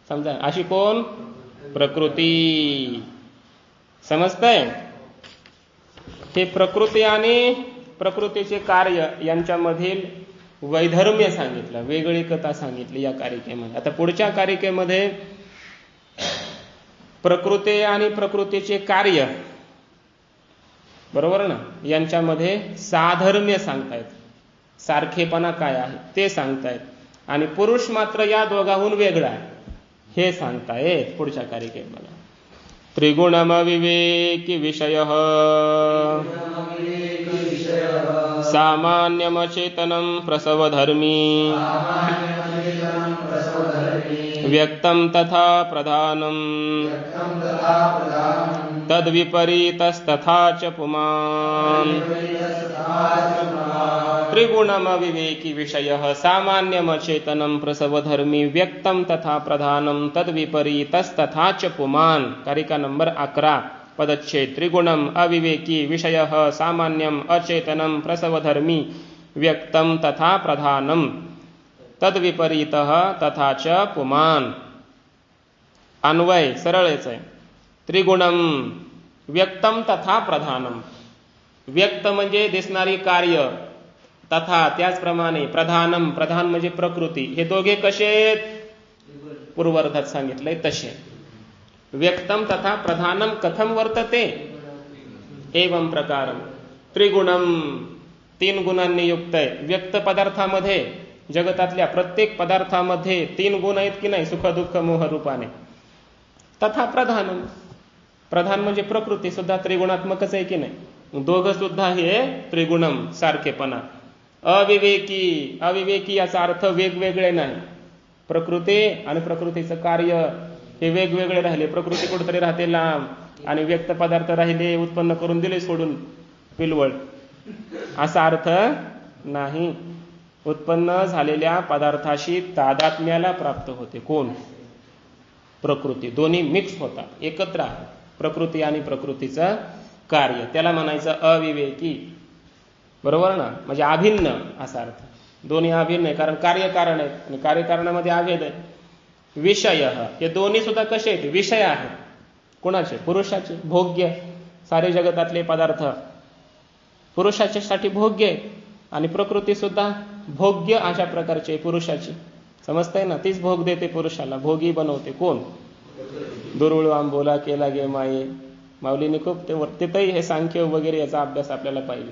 समजा अशी कोण? प्रकृती. समजतंय? हे प्रकृती आणि प्रकृतीचे कार्य यांच्यामधील वैधर्म्य सांगितलं, वेगळीकता सांगितली या कारिकेमध्ये. आता पुढच्या कारिकेमध्ये प्रकृती आणि प्रकृतीचे कार्य, बरोबर ना, यांच्यामध्ये साधर्म्य सांगतायत. सारखेपणा काय आहे ते सांगतायत. आणि पुरुष मात्र या दोघांहून वेगळा आहे हे सांगतायत पुढच्या कारिकेमध्ये. त्रिगुणमविवेकी विषयः सामान्यमचेतनं प्रसवधर्मी व्यक्तं तथा प्रधानं तद्विपरीतस्तथा च पुमान्. त्रिगुणमविवेकी विषयः सामान्यमचेतनं प्रसवधर्मी व्यक्तं तथा प्रधानं तद्विपरीतस्तथा च पुमान्. कारिका नंबर 11, पदच्छेद. त्रिगुणम अविवेकी विषयः सामान्यम अचेतनं प्रसवधर्मी व्यक्तं तथा प्रधानं तद्विपरीतः तथा च पुमान्. अन्वय सरळच आहे. त्रिगुणम व्यक्तं तथा प्रधानम. व्यक्त म्हणजे दिसणारी कार्य, तथा त्याचप्रमाणे, प्रधानम प्रधान म्हणजे प्रकृती. हे दोघे कसे? पूर्वार्धात सांगितलंय तसे. व्यक्तम तथा प्रधानम कथम वर्तते? एवं प्रकारम. त्रिगुणम, तीन गुणांनी युक्त आहे. व्यक्त पदार्थामध्ये, जगतातल्या प्रत्येक पदार्थामध्ये 3 गुण आहेत की नाही, सुख दुःख मोह रूपाने. तथा प्रधानम, प्रधान म्हणजे प्रकृती सुद्धा त्रिगुणात्मकच आहे की नाही. दोघं सुद्धा हे त्रिगुणम, सारखेपणा. अविवेकी, अविवेकी याचा अर्थ वेगवेगळे नाही. प्रकृती आणि प्रकृतीचं कार्य हे वेगवेगळे राहिले. प्रकृती कुठेतरी राहते लांब आणि व्यक्त पदार्थ राहिले, उत्पन्न करून दिले सोडून पिलवळ, असा अर्थ नाही. उत्पन्न झालेल्या पदार्थाशी तादात्म्याला प्राप्त होते. कोण? प्रकृती. दोन्ही मिक्स होतात, एकत्र आहे प्रकृती आणि प्रकृतीचं कार्य. त्याला म्हणायचं अविवेकी, बरोबर ना? म्हणजे अभिन्न असा अर्थ. दोन्ही अभिन्न आहे, कारण कार्यकारण आहे आणि कार्यकारणामध्ये अभेद आहे. विषय, हे दोन्ही सुद्धा कसे आहेत? विषय आहेत. कुणाचे? पुरुषाचे. भोग्य, सारे जगतातले पदार्थ पुरुषाच्यासाठी भोग्य आहेत आणि प्रकृती सुद्धा भोग्य अशा प्रकारचे पुरुषाची. समजतंय ना? तीच भोग देते पुरुषाला, भोगी बनवते. कोण? दुर्वळ आंबोला केला गे माये. माऊलीने खूप तिथंही हे सांख्य वगैरे याचा अभ्यास आपल्याला पाहिजे.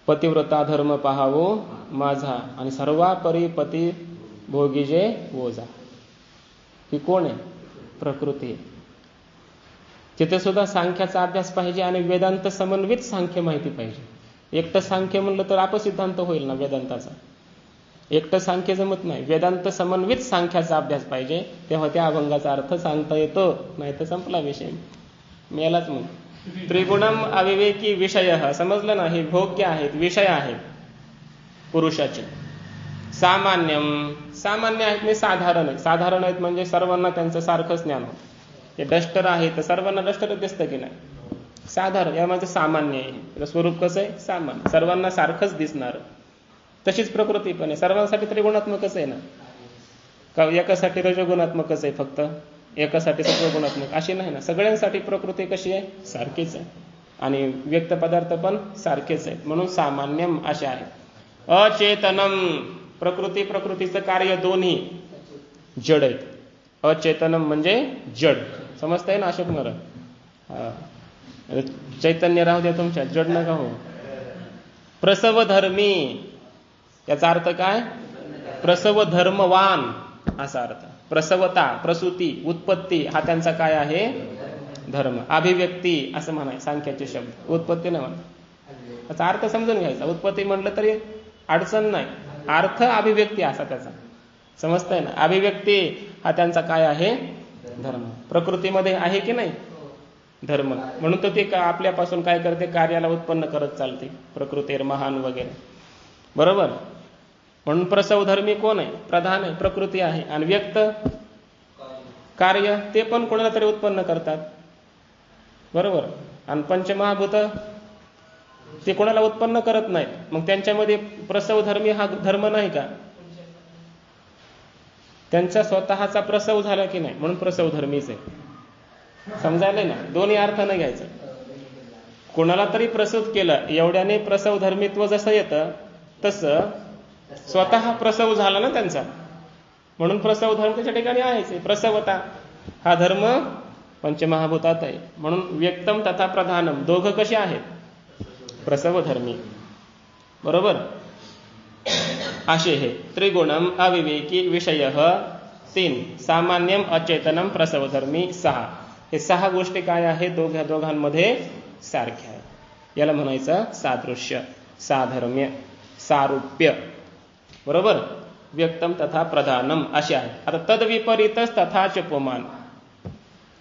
पतिव्रता धर्म पाहावो माझा आणि सर्वापरी पती भोगीजे ओझा. ही कोण आहे? प्रकृती. तिथे सुद्धा सांख्याचा अभ्यास पाहिजे आणि वेदांत समन्वित सांख्य माहिती पाहिजे. एकटं सांख्य म्हणलं तर अपसिद्धांत होईल ना वेदांताचा. एकटं सांख्य जमत नाही. वेदांत समन्वित सांख्याचा अभ्यास पाहिजे, तेव्हा त्या अभंगाचा अर्थ सांगता येतो. नाही तर संपला विषय, मेलाच मग. त्रिगुणम अविवेकी विषय, समजलं ना? हे भोग्य आहेत, विषय आहेत पुरुषाचे. सामान्यम, सामान्य आहेत म्हणजे साधारण आहेत. साधारण आहेत म्हणजे सर्वांना त्यांचं सारखंच ज्ञान होतं. हे डस्टर आहे तर सर्वांना डस्टरच दिसतं की नाही? साधारण, यामध्ये सामान्य आहे. स्वरूप कसं आहे? सामान्य, सर्वांना सारखंच दिसणार. तशीच प्रकृती पण आहे, सर्वांसाठी त्रिगुणात्मकच आहे ना? का एकासाठी रजगुणात्मकच आहे फक्त, एकासाठी सत्वगुणात्मक अशी नाही ना? सगळ्यांसाठी प्रकृती कशी आहे? सारखीच आहे. आणि व्यक्त पदार्थ पण सारखेच आहेत, म्हणून सामान्यम असे आहे. अचेतनम, प्रकृती प्रकृतीचं कार्य दोन्ही जड आहेत. अचेतनम म्हणजे जड. समजताय ना अशोक महाराज? चैतन्य राहू द्या तुमच्या, जड नका हो. प्रसवधर्मी, याचा अर्थ काय? प्रसव धर्मवान असा अर्थ. प्रसवता, प्रसूती, उत्पत्ती हा त्यांचा काय आहे? धर्म. अभिव्यक्ती असं म्हणाय सांख्याचे शब्द. उत्पत्ती नाही म्हणा, त्याचा अर्थ समजून घ्यायचा. उत्पत्ती म्हटलं तरी अडचण नाही, अर्थ अभिव्यक्ती असा त्याचा. समजतंय ना? अभिव्यक्ती हा त्यांचा काय आहे? धर्म. प्रकृतीमध्ये आहे की नाही धर्म, म्हणून तो ते आपल्यापासून काय करते? कार्याला उत्पन्न करत चालते. प्रकृतीर महान वगैरे, बरोबर. म्हणून प्रसव धर्मी कोण आहे? प्रधान आहे, प्रकृती आहे. आणि व्यक्त कार्य ते पण कोणाला तरी उत्पन्न करतात, बरोबर. आणि पंचमहाभूत ते कोणाला उत्पन्न करत नाहीत. मग त्यांच्यामध्ये प्रसव धर्मी हा धर्म नाही का? त्यांचा स्वतःचा प्रसव झाला की नाही, म्हणून प्रसव धर्मीच आहे. समजायला ना? दोन्ही अर्थ नाही घ्यायचं. कोणाला तरी प्रसूत केलं एवढ्याने प्रसव धर्मित्व जसं येतं तसं स्वतः प्रसव झाला ना त्यांचा, म्हणून प्रसव धर्म त्याच्या ठिकाणी आहेच. प्रसवता हा धर्म पंचमहाभूतात आहे. म्हणून व्यक्तम तथा प्रधानम दोघं कसे आहेत? प्रसव धर्मी, बरोबर. असे हे त्रिगुणम अविवेकी विषय 3, सामान्यम अचेतनम प्रसवधर्मी 6. हे 6 गोष्टी काय आहे? दोघांमध्ये सारख्या आहे. याला म्हणायचं सादृश्य, साधर्म्य, सारूप्य, बरोबर. व्यक्तम तथा प्रधानम असे आहे. आता तद्विपरीतच तथाच पुमान,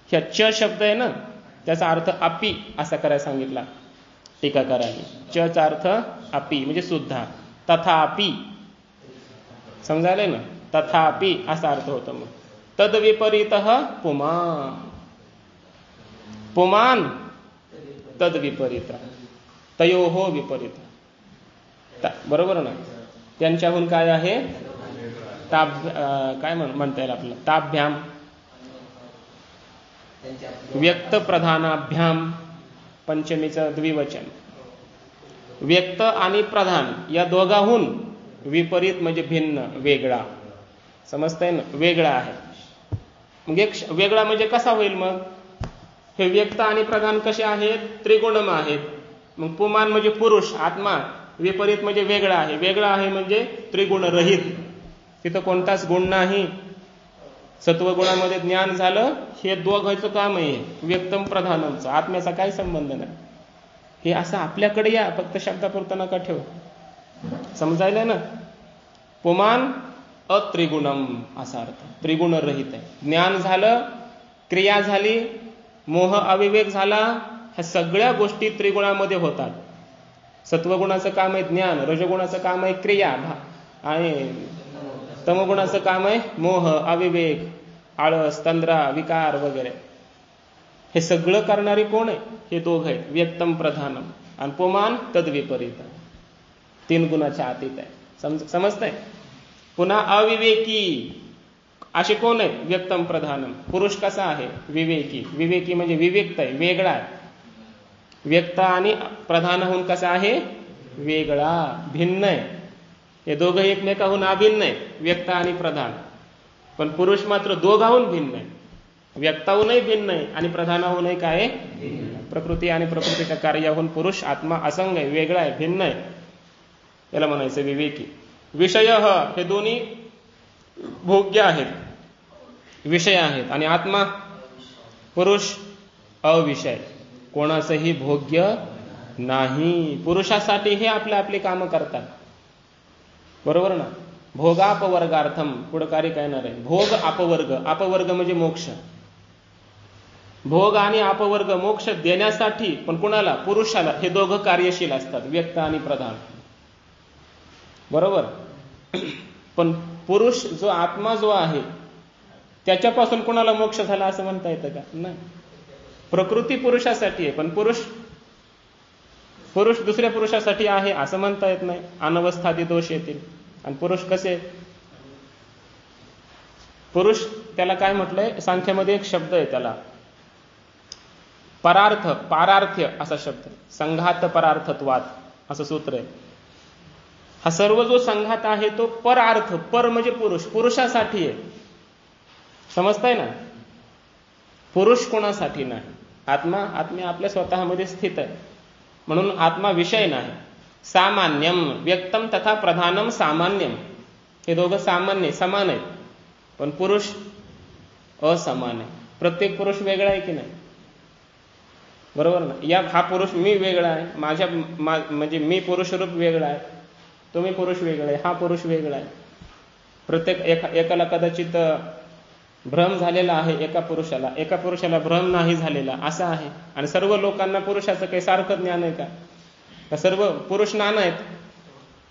ह्या च शब्द आहे ना, त्याचा अर्थ अपि असा करायला सांगितला टीकाकारांनी. च चा अर्थ अपि म्हणजे सुद्धा, तथापि समजायला ना, तथापि असा अर्थ होतो. मग तद्विपरीत पुमान, पुमान तद्विपरीत, तयोहो विपरीत, बरोबर ना. त्यांच्याहून काय आहे? काय म्हणता येईल आपल्याला? ताभ्याम, व्यक्त प्रधानाभ्याम, पंचमीचं द्विवचन. व्यक्त आणि प्रधान या दोघांहून विपरीत म्हणजे भिन्न, वेगळा. समजतंय ना? वेगळा आहे. मग एक वेगळा म्हणजे कसा होईल? मग हे व्यक्त आणि प्रधान कसे आहेत? त्रिगुणम आहेत. मग पुमान म्हणजे पुरुष, आत्मा. विपरीत म्हणजे वेगळा आहे. वेगळा आहे म्हणजे त्रिगुण रहित, तिथं कोणताच गुण नाही. सत्वगुणामध्ये ज्ञान झालं, हे दोघांचं काम आहे. व्यक्तम प्रधानमचं आत्म्याचा काही संबंध नाही. हे असं आपल्याकडे या, फक्त शब्दापुरता नका ठेव. समजायला ना? पुमान अत्रिगुणम असा अर्थ, त्रिगुण रहित आहे. ज्ञान झालं, क्रिया झाली, मोह अविवेक झाला, ह्या सगळ्या गोष्टी त्रिगुणामध्ये होतात. सत्वगुणाचं काम आहे ज्ञान, रजगुणाचं काम आहे क्रिया, आणि तमगुणाचं काम आहे मोह अविवेक, आळस, तंद्रा, विकार वगैरे. हे सगळं करणारी कोण आहे? हे दोघं आहेत, व्यक्तम प्रधानम. आणि पुमान तद्विपरीत, 3 गुणाच्या अतीत आहे. समजतंय? पुन्हा अविवेकी असे कोण आहेत? व्यक्तम प्रधानम. पुरुष कसा आहे? विवेकी. विवेकी म्हणजे विवेक्त आहे, वेगळा आहे. व्यक्त आणि प्रधानहून कसा आहे? वेगळा, भिन्न आहे. हे दोघं एकमेकाहून अभिन्न आहे, व्यक्त आणि प्रधान. पण पुरुष मात्र दोघाहून भिन्न आहे. व्यक्ताहूनही भिन्न आहे आणि प्रधानाहूनही काय आहे? प्रकृती आणि प्रकृतीच्या कार्याहून पुरुष आत्मा असंग आहे, वेगळा आहे, भिन्न आहे. याला म्हणायचं विवेकी. विषय हे दोन्ही भोग्य आहेत, विषय आहेत. आणि आत्मा पुरुष अविषय, कोणाचंही भोग्य नाही. पुरुषासाठी हे आपली कामं करतात, बरोबर ना. भोगापवर्गार्थम, पुढकारी काय येणार आहे? भोग अपवर्ग. अपवर्ग म्हणजे मोक्ष. भोग आणि अपवर्ग, मोक्ष देण्यासाठी पण कुणाला? पुरुषाला. हे दोघं कार्यशील असतात, व्यक्त आणि प्रधान, बरोबर. पण पुरुष जो आत्मा जो आहे त्याच्यापासून कुणाला मोक्ष झाला असं म्हणता येतं का? नाही. प्रकृती पुरुषासाठी आहे, पण पुरुष दुसऱ्या पुरुषासाठी आहे असं म्हणता येत नाही. अनवस्थादी दोष येतील. आणि पुरुष कसे? पुरुष त्याला काय म्हटलंय? सांख्यामध्ये एक शब्द आहे त्याला, परार्थ, पारार्थ्य असा शब्द, संघात परार्थत्वात असं सूत्र आहे. हा सर्व जो संघात आहे तो परार्थ, पर म्हणजे पुरुष, पुरुषासाठी आहे. समजताय ना? पुरुष कोणासाठी नाही. आत्मा आपल्या स्वतःमध्ये स्थित आहे, म्हणून आत्मा विषय नाही. सामान्यम व्यक्तम तथा प्रधानम सामान्यम. हे दोघं सामान्य समान आहेत, पण पुरुष असमान आहे. प्रत्येक पुरुष वेगळा आहे की नाही? बरोबर ना? हा पुरुष मी वेगळा आहे, म्हणजे मी पुरुष रूप वेगळा आहे, तुम्ही पुरुष वेगळा आहे, हा पुरुष वेगळा आहे. प्रत्येक एकाला कदाचित भ्रम झालेला आहे, एका पुरुषाला भ्रम नाही झालेला, असं आहे. आणि सर्व लोकांना पुरुषाचं काही सारखं ज्ञान आहे का? सर्व पुरुष नाना आहेत,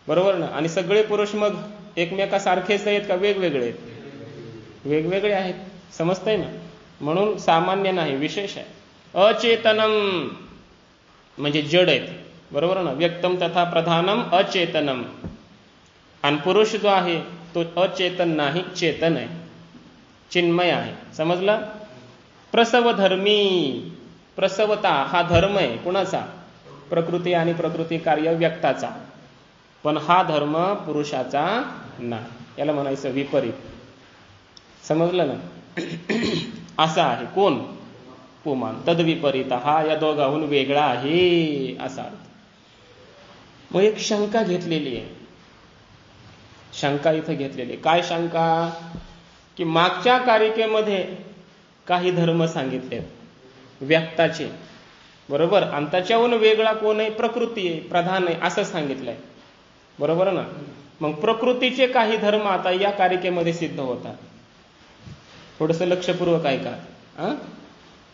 बरोबर ना? आणि सगळे पुरुष मग एकमेकासारखेच आहेत का वेगवेगळे आहेत? वेगवेगळे आहेत. समजतंय ना? म्हणून सामान्य नाही, विशेष आहे. अचेतनम म्हणजे जड आहेत, बरोबर ना? व्यक्तम तथा प्रधानम अचेतनम. आणि पुरुष जो आहे तो अचेतन नाही, चेतन आहे, चिन्मय आहे. समजलं? प्रसवधर्मी, प्रसवता हा धर्म आहे कुणाचा? प्रकृती आणि प्रकृती कार्य व्यक्ताचा. पण हा धर्म पुरुषाचा नाही, याला म्हणायचं विपरीत. समजलं ना? असा आहे कोण? पुमान. तद्विपरीत हा या दोघाहून वेगळा आहे, असा अर्थ. मग एक शंका घेतलेली आहे, शंका इथं घेतलेली. काय शंका? की मागच्या कारिकेमध्ये काही धर्म सांगितले व्यक्ताचे, बरोबर, आणि त्याच्याहून वेगळा कोण आहे? प्रकृती आहे, प्रधान आहे, असं सांगितलंय, बरोबर ना? मग प्रकृतीचे काही धर्म आता या कारिकेमध्ये सिद्ध होतात. थोडंसं लक्षपूर्वक ऐका.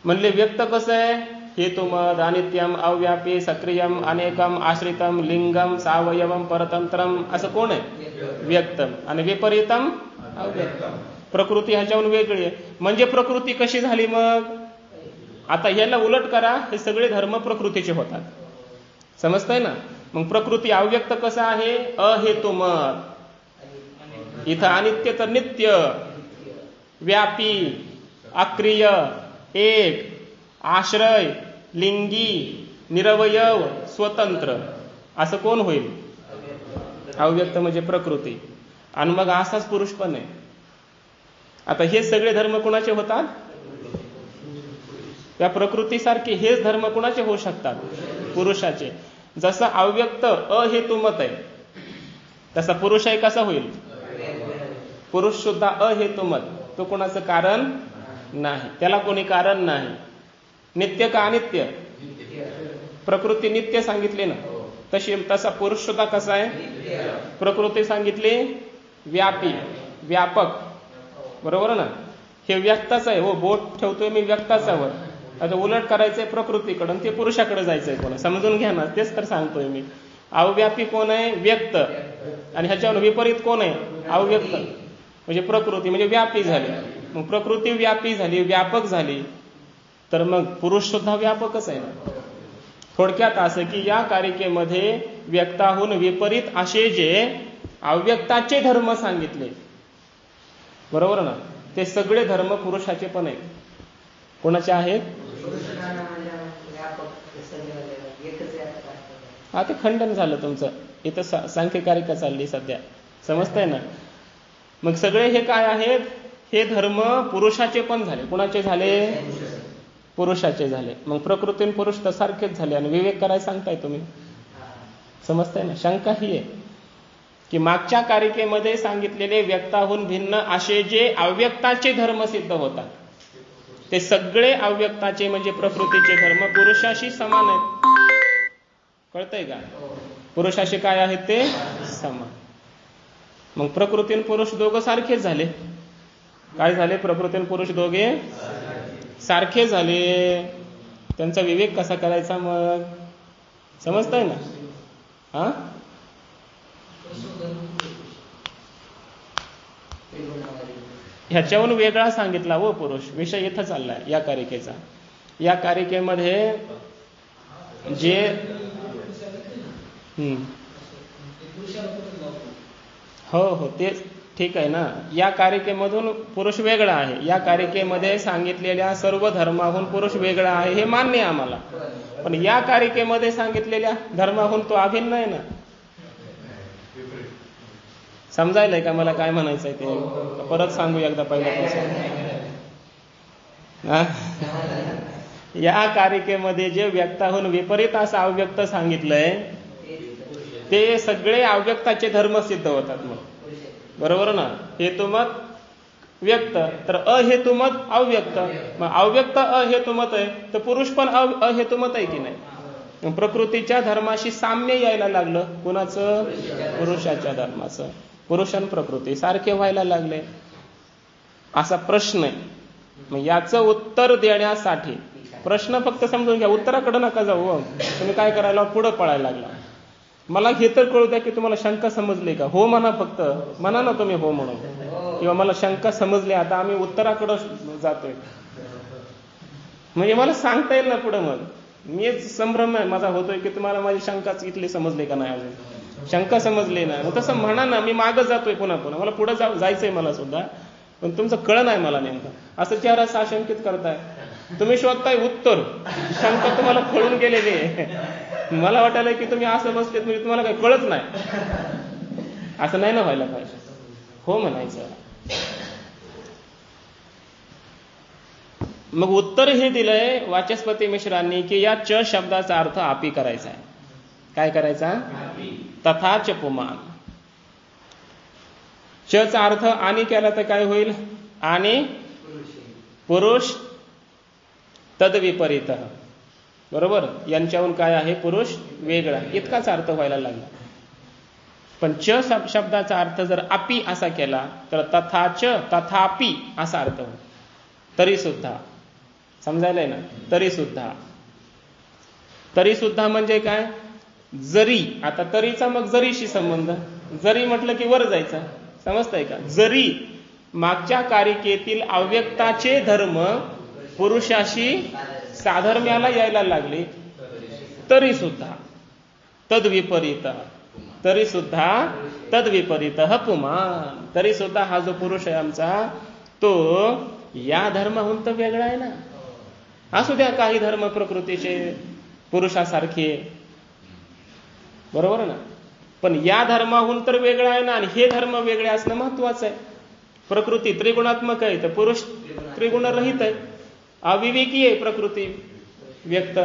म्हणले व्यक्त कसं आहे? हेतुमद, अनित्यम, अव्यापी, सक्रियम, अनेकम, आश्रितम, लिंगम, सावयवम, परतंत्रम, असं कोण आहे? व्यक्तम. आणि विपरीतम अव्यक्तम. प्रकृती ह्याच्याहून वेगळी आहे. म्हणजे प्रकृती कशी झाली मग? आता याला उलट करा, हे सगळे धर्म प्रकृतीचे होतात. समजतंय ना? मग प्रकृती अव्यक्त कसं आहे? अहेतुमद. इथं अनित्य तर नित्य, व्यापी, अक्रिय, एक, आश्रय, लिंगी, निरवयव, स्वतंत्र, असं कोण होईल? अव्यक्त म्हणजे प्रकृती. आणि मग असाच पुरुष पण आहे. आता हे सगळे धर्म कुणाचे होतात? त्या प्रकृतीसारखे हेच धर्म कुणाचे होऊ शकतात? पुरुषाचे. जसं अव्यक्त अहेतुमत आहे, तसा पुरुषही कसा होईल? पुरुष सुद्धा अहेतुमत. तो कोणाचं कारण नाही, त्याला कोणी कारण नाही. नित्य का अनित्य? प्रकृती नित्य सांगितली ना, तसा पुरुष सुद्धा कसा आहे? प्रकृती सांगितली व्यापी, व्यापक, बरोबर ना? हे व्यक्ताच आहे. हो, बोट ठेवतोय मी व्यक्ताच्यावर, आता उलट करायचंय प्रकृतीकडून, ते पुरुषाकडे जायचंय. कोण? समजून घ्या ना, तेच तर सांगतोय मी. अव्यापी कोण आहे? व्यक्त. आणि ह्याच्यावर विपरीत कोण आहे? अव्यक्त. म्हणजे प्रकृती म्हणजे व्यापी झाली. मग प्रकृती व्यापी झाली, व्यापक झाली, तर मग पुरुष सुद्धा व्यापकच आहे ना. थोडक्यात असं की या कारिकेमध्ये व्यक्ताहून विपरीत असे जे अव्यक्ताचे धर्म सांगितले, बरोबर ना, ते सगळे धर्म पुरुषाचे पण आहेत. कोणाचे आहेत? हा, ते खंडन झालं तुमचं. इथं सांख्यकारिका चालली सध्या. समजतंय ना? मग सगळे हे काय आहेत? हे धर्म पुरुषाचे पण झाले. कुणाचे झाले? पुरुषाचे झाले. मग प्रकृती आणि पुरुष तर सारखेच झाले. आणि विवेक करायला सांगताय तुम्ही. समजताय ना? शंका ही आहे की मागच्या कारिकेमध्ये सांगितलेले व्यक्ताहून भिन्न असे जे अव्यक्ताचे धर्म सिद्ध होतात, ते सगळे अव्यक्ताचे म्हणजे प्रकृतीचे धर्म पुरुषाशी समान आहेत. कळतंय का? पुरुषाशी काय आहेत ते? समान. मग प्रकृती आणि पुरुष दोघं सारखेच झाले. काय झाले? प्रकृती आणि पुरुष दोघे सारखे झाले. त्यांचा विवेक कसा करायचा मग? समजतंय ना? हा, ह्याच्याहून वेगळा सांगितला व पुरुष. विषय इथं चाललाय या कारिकेचा. या कारिकेमध्ये जे हो तेच ठीक आहे ना. या कारिकेमधून पुरुष वेगळा आहे. या कारिकेमध्ये सांगितलेल्या सर्व धर्माहून पुरुष वेगळा आहे, हे मान्य आहे आम्हाला. पण या कारिकेमध्ये सांगितलेल्या धर्माहून तो अभिन्न आहे ना. समजायलंय का मला काय म्हणायचंय ते? परत सांगू एकदा पहिल्यापासून. या कारिकेमध्ये जे व्यक्ताहून विपरीत असं अव्यक्त सांगितलंय, ते सगळे अव्यक्ताचे धर्म सिद्ध होतात. मग बरोबर ना. हेतुमत व्यक्त, तर अहेतुमत अव्यक्त. मग अव्यक्त अहेतुमत आहे तर पुरुष पण अहेतुमत आहे की नाही. प्रकृतीच्या धर्माशी साम्य यायला लागलं. कुणाचं? पुरुषाच्या धर्माचं. पुरुष आणि प्रकृती सारखे व्हायला लागले असा प्रश्न आहे. मग याचं उत्तर देण्यासाठी प्रश्न फक्त समजून घ्या, उत्तराकडे नका जाऊ. तुम्ही काय करायला पुढं पळायला लागला. मला हे तर कळू द्या की तुम्हाला शंका समजली का. हो म्हणा, फक्त म्हणा ना तुम्ही हो म्हणून, किंवा मला शंका समजली, आता आम्ही उत्तराकडं जातोय. म्हणजे मला सांगता येईल ना पुढं. मग मी संभ्रम आहे माझा होतोय की तुम्हाला माझी शंकाच इथली समजली का नाही. अजून शंका समजली ना, मग तसं म्हणा ना. मी मागं जातोय पुन्हा पुन्हा, मला पुढे जायचंय मला सुद्धा, पण तुमचं कळ नाही मला नेमकं. असं चेहरा साशंकित करताय तुम्ही, शोधताय उत्तर, शंका तुम्हाला कळून गेलेली आहे. मला वाटायला की तुम्ही असं बसलेत म्हणजे तुम्हाला काही कळत नाही. असं नाही ना व्हायला पाहिजे. हो म्हणायचं. मग उत्तर हे दिलंय वाचस्पती मिश्रांनी की या च शब्दाचा अर्थ आपी करायचा आहे. काय करायचा? तथाच पुमान. च चा अर्थ आणि केला तर काय होईल? आणि पुरुष तद्विपरीत. बरोबर. यांच्याहून काय आहे? पुरुष वेगळा. इतकाच अर्थ व्हायला लागला. पण च शब्दाचा अर्थ जर अपि असा केला तर तथाच तथापि असा अर्थ होईल. तरी सुद्धा समजायलाय ना. तरी सुद्धा. तरी सुद्धा म्हणजे काय? जरी. आता तरीचा मग जरीशी संबंध. जरी म्हटलं की वर जायचा. समजतंय का? जरी मागच्या कारिकेतील अव्यक्ताचे धर्म पुरुषाशी साधर्म्याला यायला लागले तरी सुद्धा तद्विपरीत. तरी सुद्धा तद्विपरीत पुमान. तरी सुद्धा हा जो पुरुष आहे आमचा तो या धर्माहून तर वेगळा आहे ना. असू द्या काही धर्म प्रकृतीचे पुरुषासारखे, बरोबर ना, पण या धर्माहून तर वेगळा आहे ना. आणि हे धर्म वेगळे असणं महत्वाचं आहे. प्रकृती त्रिगुणात्मक आहे तर पुरुष त्रिगुणरहित आहे. अविवेकी आहे प्रकृती व्यक्त,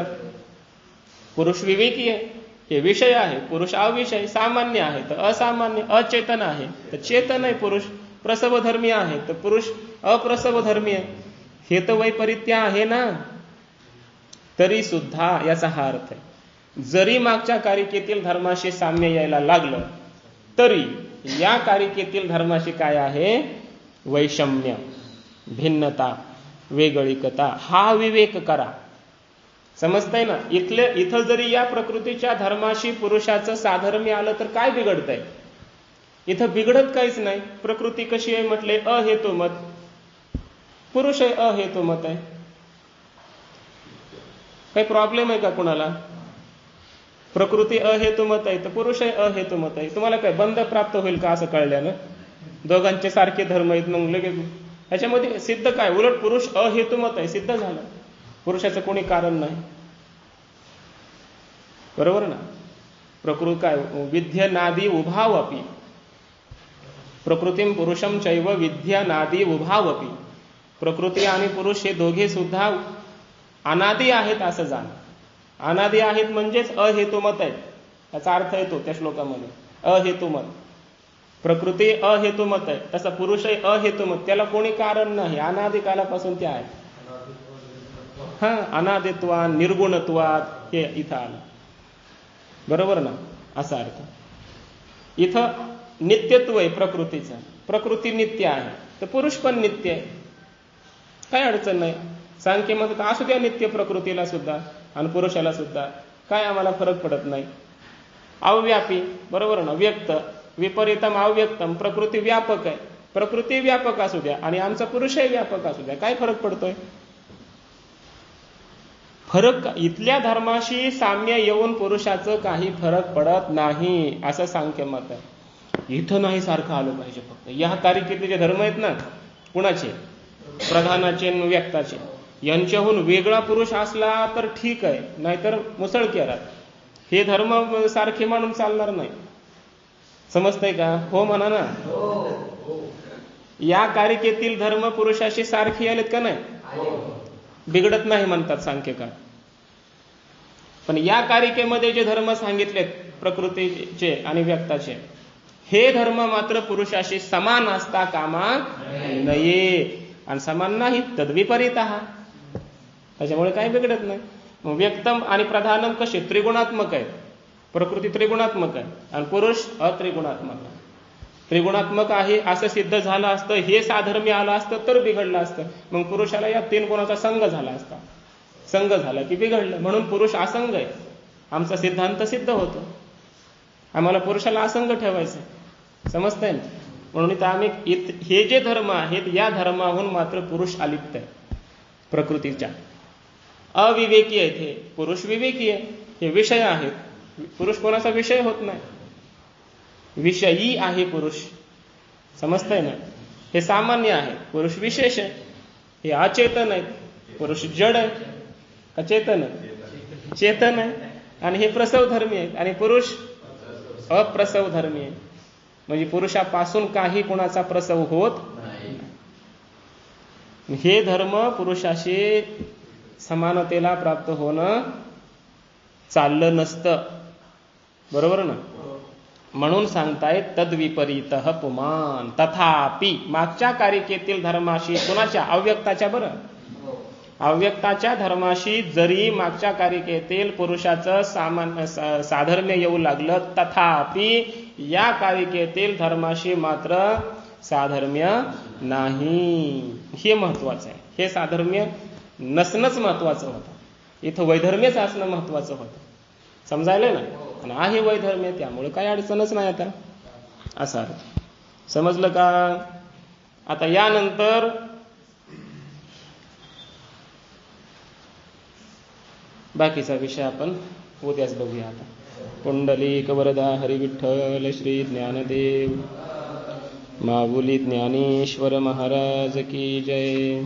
पुरुष विवेकी आहे. हे विषय आहे, पुरुष अविषय. सामान्य आहे तर असामान्य. अचेतन आहे तर चेतन आहे पुरुष. प्रसवधर्मी आहे तर पुरुष अप्रसवधर्मी आहे. हे तर वैपरीत्य आहे ना. तरी सुद्धा याचा हा अर्थ आहे. जरी मागच्या कारिकेतील धर्माशी साम्य यायला लागलं तरी या कारिकेतील धर्माशी काय आहे? वैषम्य, भिन्नता, वेगळीकता. हा विवेक करा. समजतंय ना. इथं जरी या प्रकृतीच्या धर्माशी पुरुषाचं साधर्म्य आलं तर काय बिघडतंय? इथं बिघडत काहीच नाही. प्रकृती कशी आहे म्हटले? अहेतुमत. पुरुष आहे अहेतुमत आहे. काही प्रॉब्लेम आहे का कुणाला? प्रकृती अहेतुमत आहे तर पुरुष आहे अहेतुमत आहे. तुम्हाला काय बंध प्राप्त होईल का असं कळल्यानं? दोघांचे सारखे धर्म आहेत मग लगेच ह्याच्यामध्ये सिद्ध काय? उलट पुरुष अहेतुमत आहे सिद्ध झालं. पुरुषाचं कोणी कारण नाही. बरोबर ना. प्रकृती काय? विद्यनादी उभावपी. प्रकृतीम पुरुषम चैव विद्यनादी उभावपी. प्रकृती आणि पुरुष हे दोघे सुद्धा अनादी आहेत असं जाण. अनादी आहेत म्हणजेच अहेतुमत आहेत. याचा अर्थ येतो त्या श्लोकामध्ये. अहेतुमत. प्रकृती अहेतुमत आहे तसा पुरुषही अहेतुमत. त्याला कोणी कारण नाही. अनादी कालापासून ते आहे. हा, अनादित्वान निर्गुणत्वात हे इथं आलं. बरोबर ना. असा अर्थ. इथं नित्यत्व आहे प्रकृतीचं. प्रकृती नित्य आहे तर पुरुष पण नित्य आहे. काय अडचण नाही. सांख्य म्हणतात असू द्या नित्य प्रकृतीला सुद्धा आणि पुरुषाला सुद्धा. काय आम्हाला फरक पडत नाही. अव्यापी. बरोबर ना. व्यक्त. विपरीतम अव्यक्तम. प्रकृती व्यापक आहे. प्रकृती व्यापक असू द्या आणि आमचा पुरुषही व्यापक असू द्या. काय फरक पडतोय? फरक इथल्या धर्माशी साम्य येऊन पुरुषाचं काही फरक पडत नाही असं सांख्य मत आहे. इथं नाही सारखं आलं पाहिजे. फक्त या कारिकेतले जे धर्म आहेत ना, कुणाचे? प्रधानाचे आणि व्यक्ताचे. यांच्याहून वेगळा पुरुष असला तर ठीक आहे, नाहीतर मुसळकेरात. हे धर्म सारखे मानून चालणार नाही. समजतंय का? हो म्हणा ना. या कारिकेतील धर्म पुरुषाशी सारखे आलेत का नाही? बिघडत नाही म्हणतात सांख्यकार. पण या कारिकेमध्ये जे धर्म सांगितलेत प्रकृतीचे आणि व्यक्ताचे हे धर्म मात्र पुरुषाशी समान असता कामा नये. आणि समान नाही तद्विपरीत त्याच्यामुळे काही बिघडत नाही. मग व्यक्तम आणि प्रधानम कसे त्रिगुणात्मक आहेत. प्रकृती त्रिगुणात्मक आहे आणि पुरुष अत्रिगुणात्मक आहे. त्रिगुणात्मक आहे असं सिद्ध झालं असतं, हे साधर्म्य आलं असतं तर बिघडलं असतं. मग पुरुषाला या 3 गुणाचा संग झाला असता. संग झाला की बिघडलं. म्हणून पुरुष असंग आहे. आमचा सिद्धांत सिद्ध होतो. आम्हाला पुरुषाला असंग ठेवायचं. समजतंय ना. म्हणून इथं आम्ही हे जे धर्म आहेत या धर्माहून मात्र पुरुष अलिप्त आहे प्रकृतीच्या. अविवेकी आहेत हे, पुरुष विवेकी आहे. हे विषय आहेत. पुरुष कोणाचा विषय होत नाही. विषयी आहे पुरुष. समजतंय ना. हे सामान्य आहे, पुरुष विशेष आहे. हे अचेतन आहेत, पुरुष जड आहे. अचेतन आहे, चेतन आहे. आणि हे प्रसव धर्मी आहेत आणि पुरुष अप्रसव धर्मी आहे. म्हणजे पुरुषापासून काही कुणाचा प्रसव होत नाही. हे धर्म पुरुषाशी समानतेला प्राप्त होणं चाललं नसतं. बरोबर ना. म्हणून सांगतायत तद्विपरीतः पुमान. तथापि मागच्या कारिकेतील धर्माशी कुणाच्या अव्यक्ताच्या बरं अव्यक्ताच्या धर्माशी जरी मागच्या कारिकेतील पुरुषाचं साधर्म्य येऊ लागलं, तथापि या कारिकेतील धर्माशी मात्र साधर्म्य नाही. हे महत्वाचं आहे. हे साधर्म्य नसणंच महत्वाचं होतं. इथं वैधर्म्यच असणं महत्वाचं होतं. समजायला ना. आणि आहे वैधर्म्य, त्यामुळे काही अडचणच नाही आता. असा अर्थ समजलं का. आता यानंतर बाकीचा विषय आपण उद्याच बघूया. आता पुंडलिक वरदा हरी विठ्ठल श्री ज्ञानदेव माऊली ज्ञानेश्वर महाराज की जय.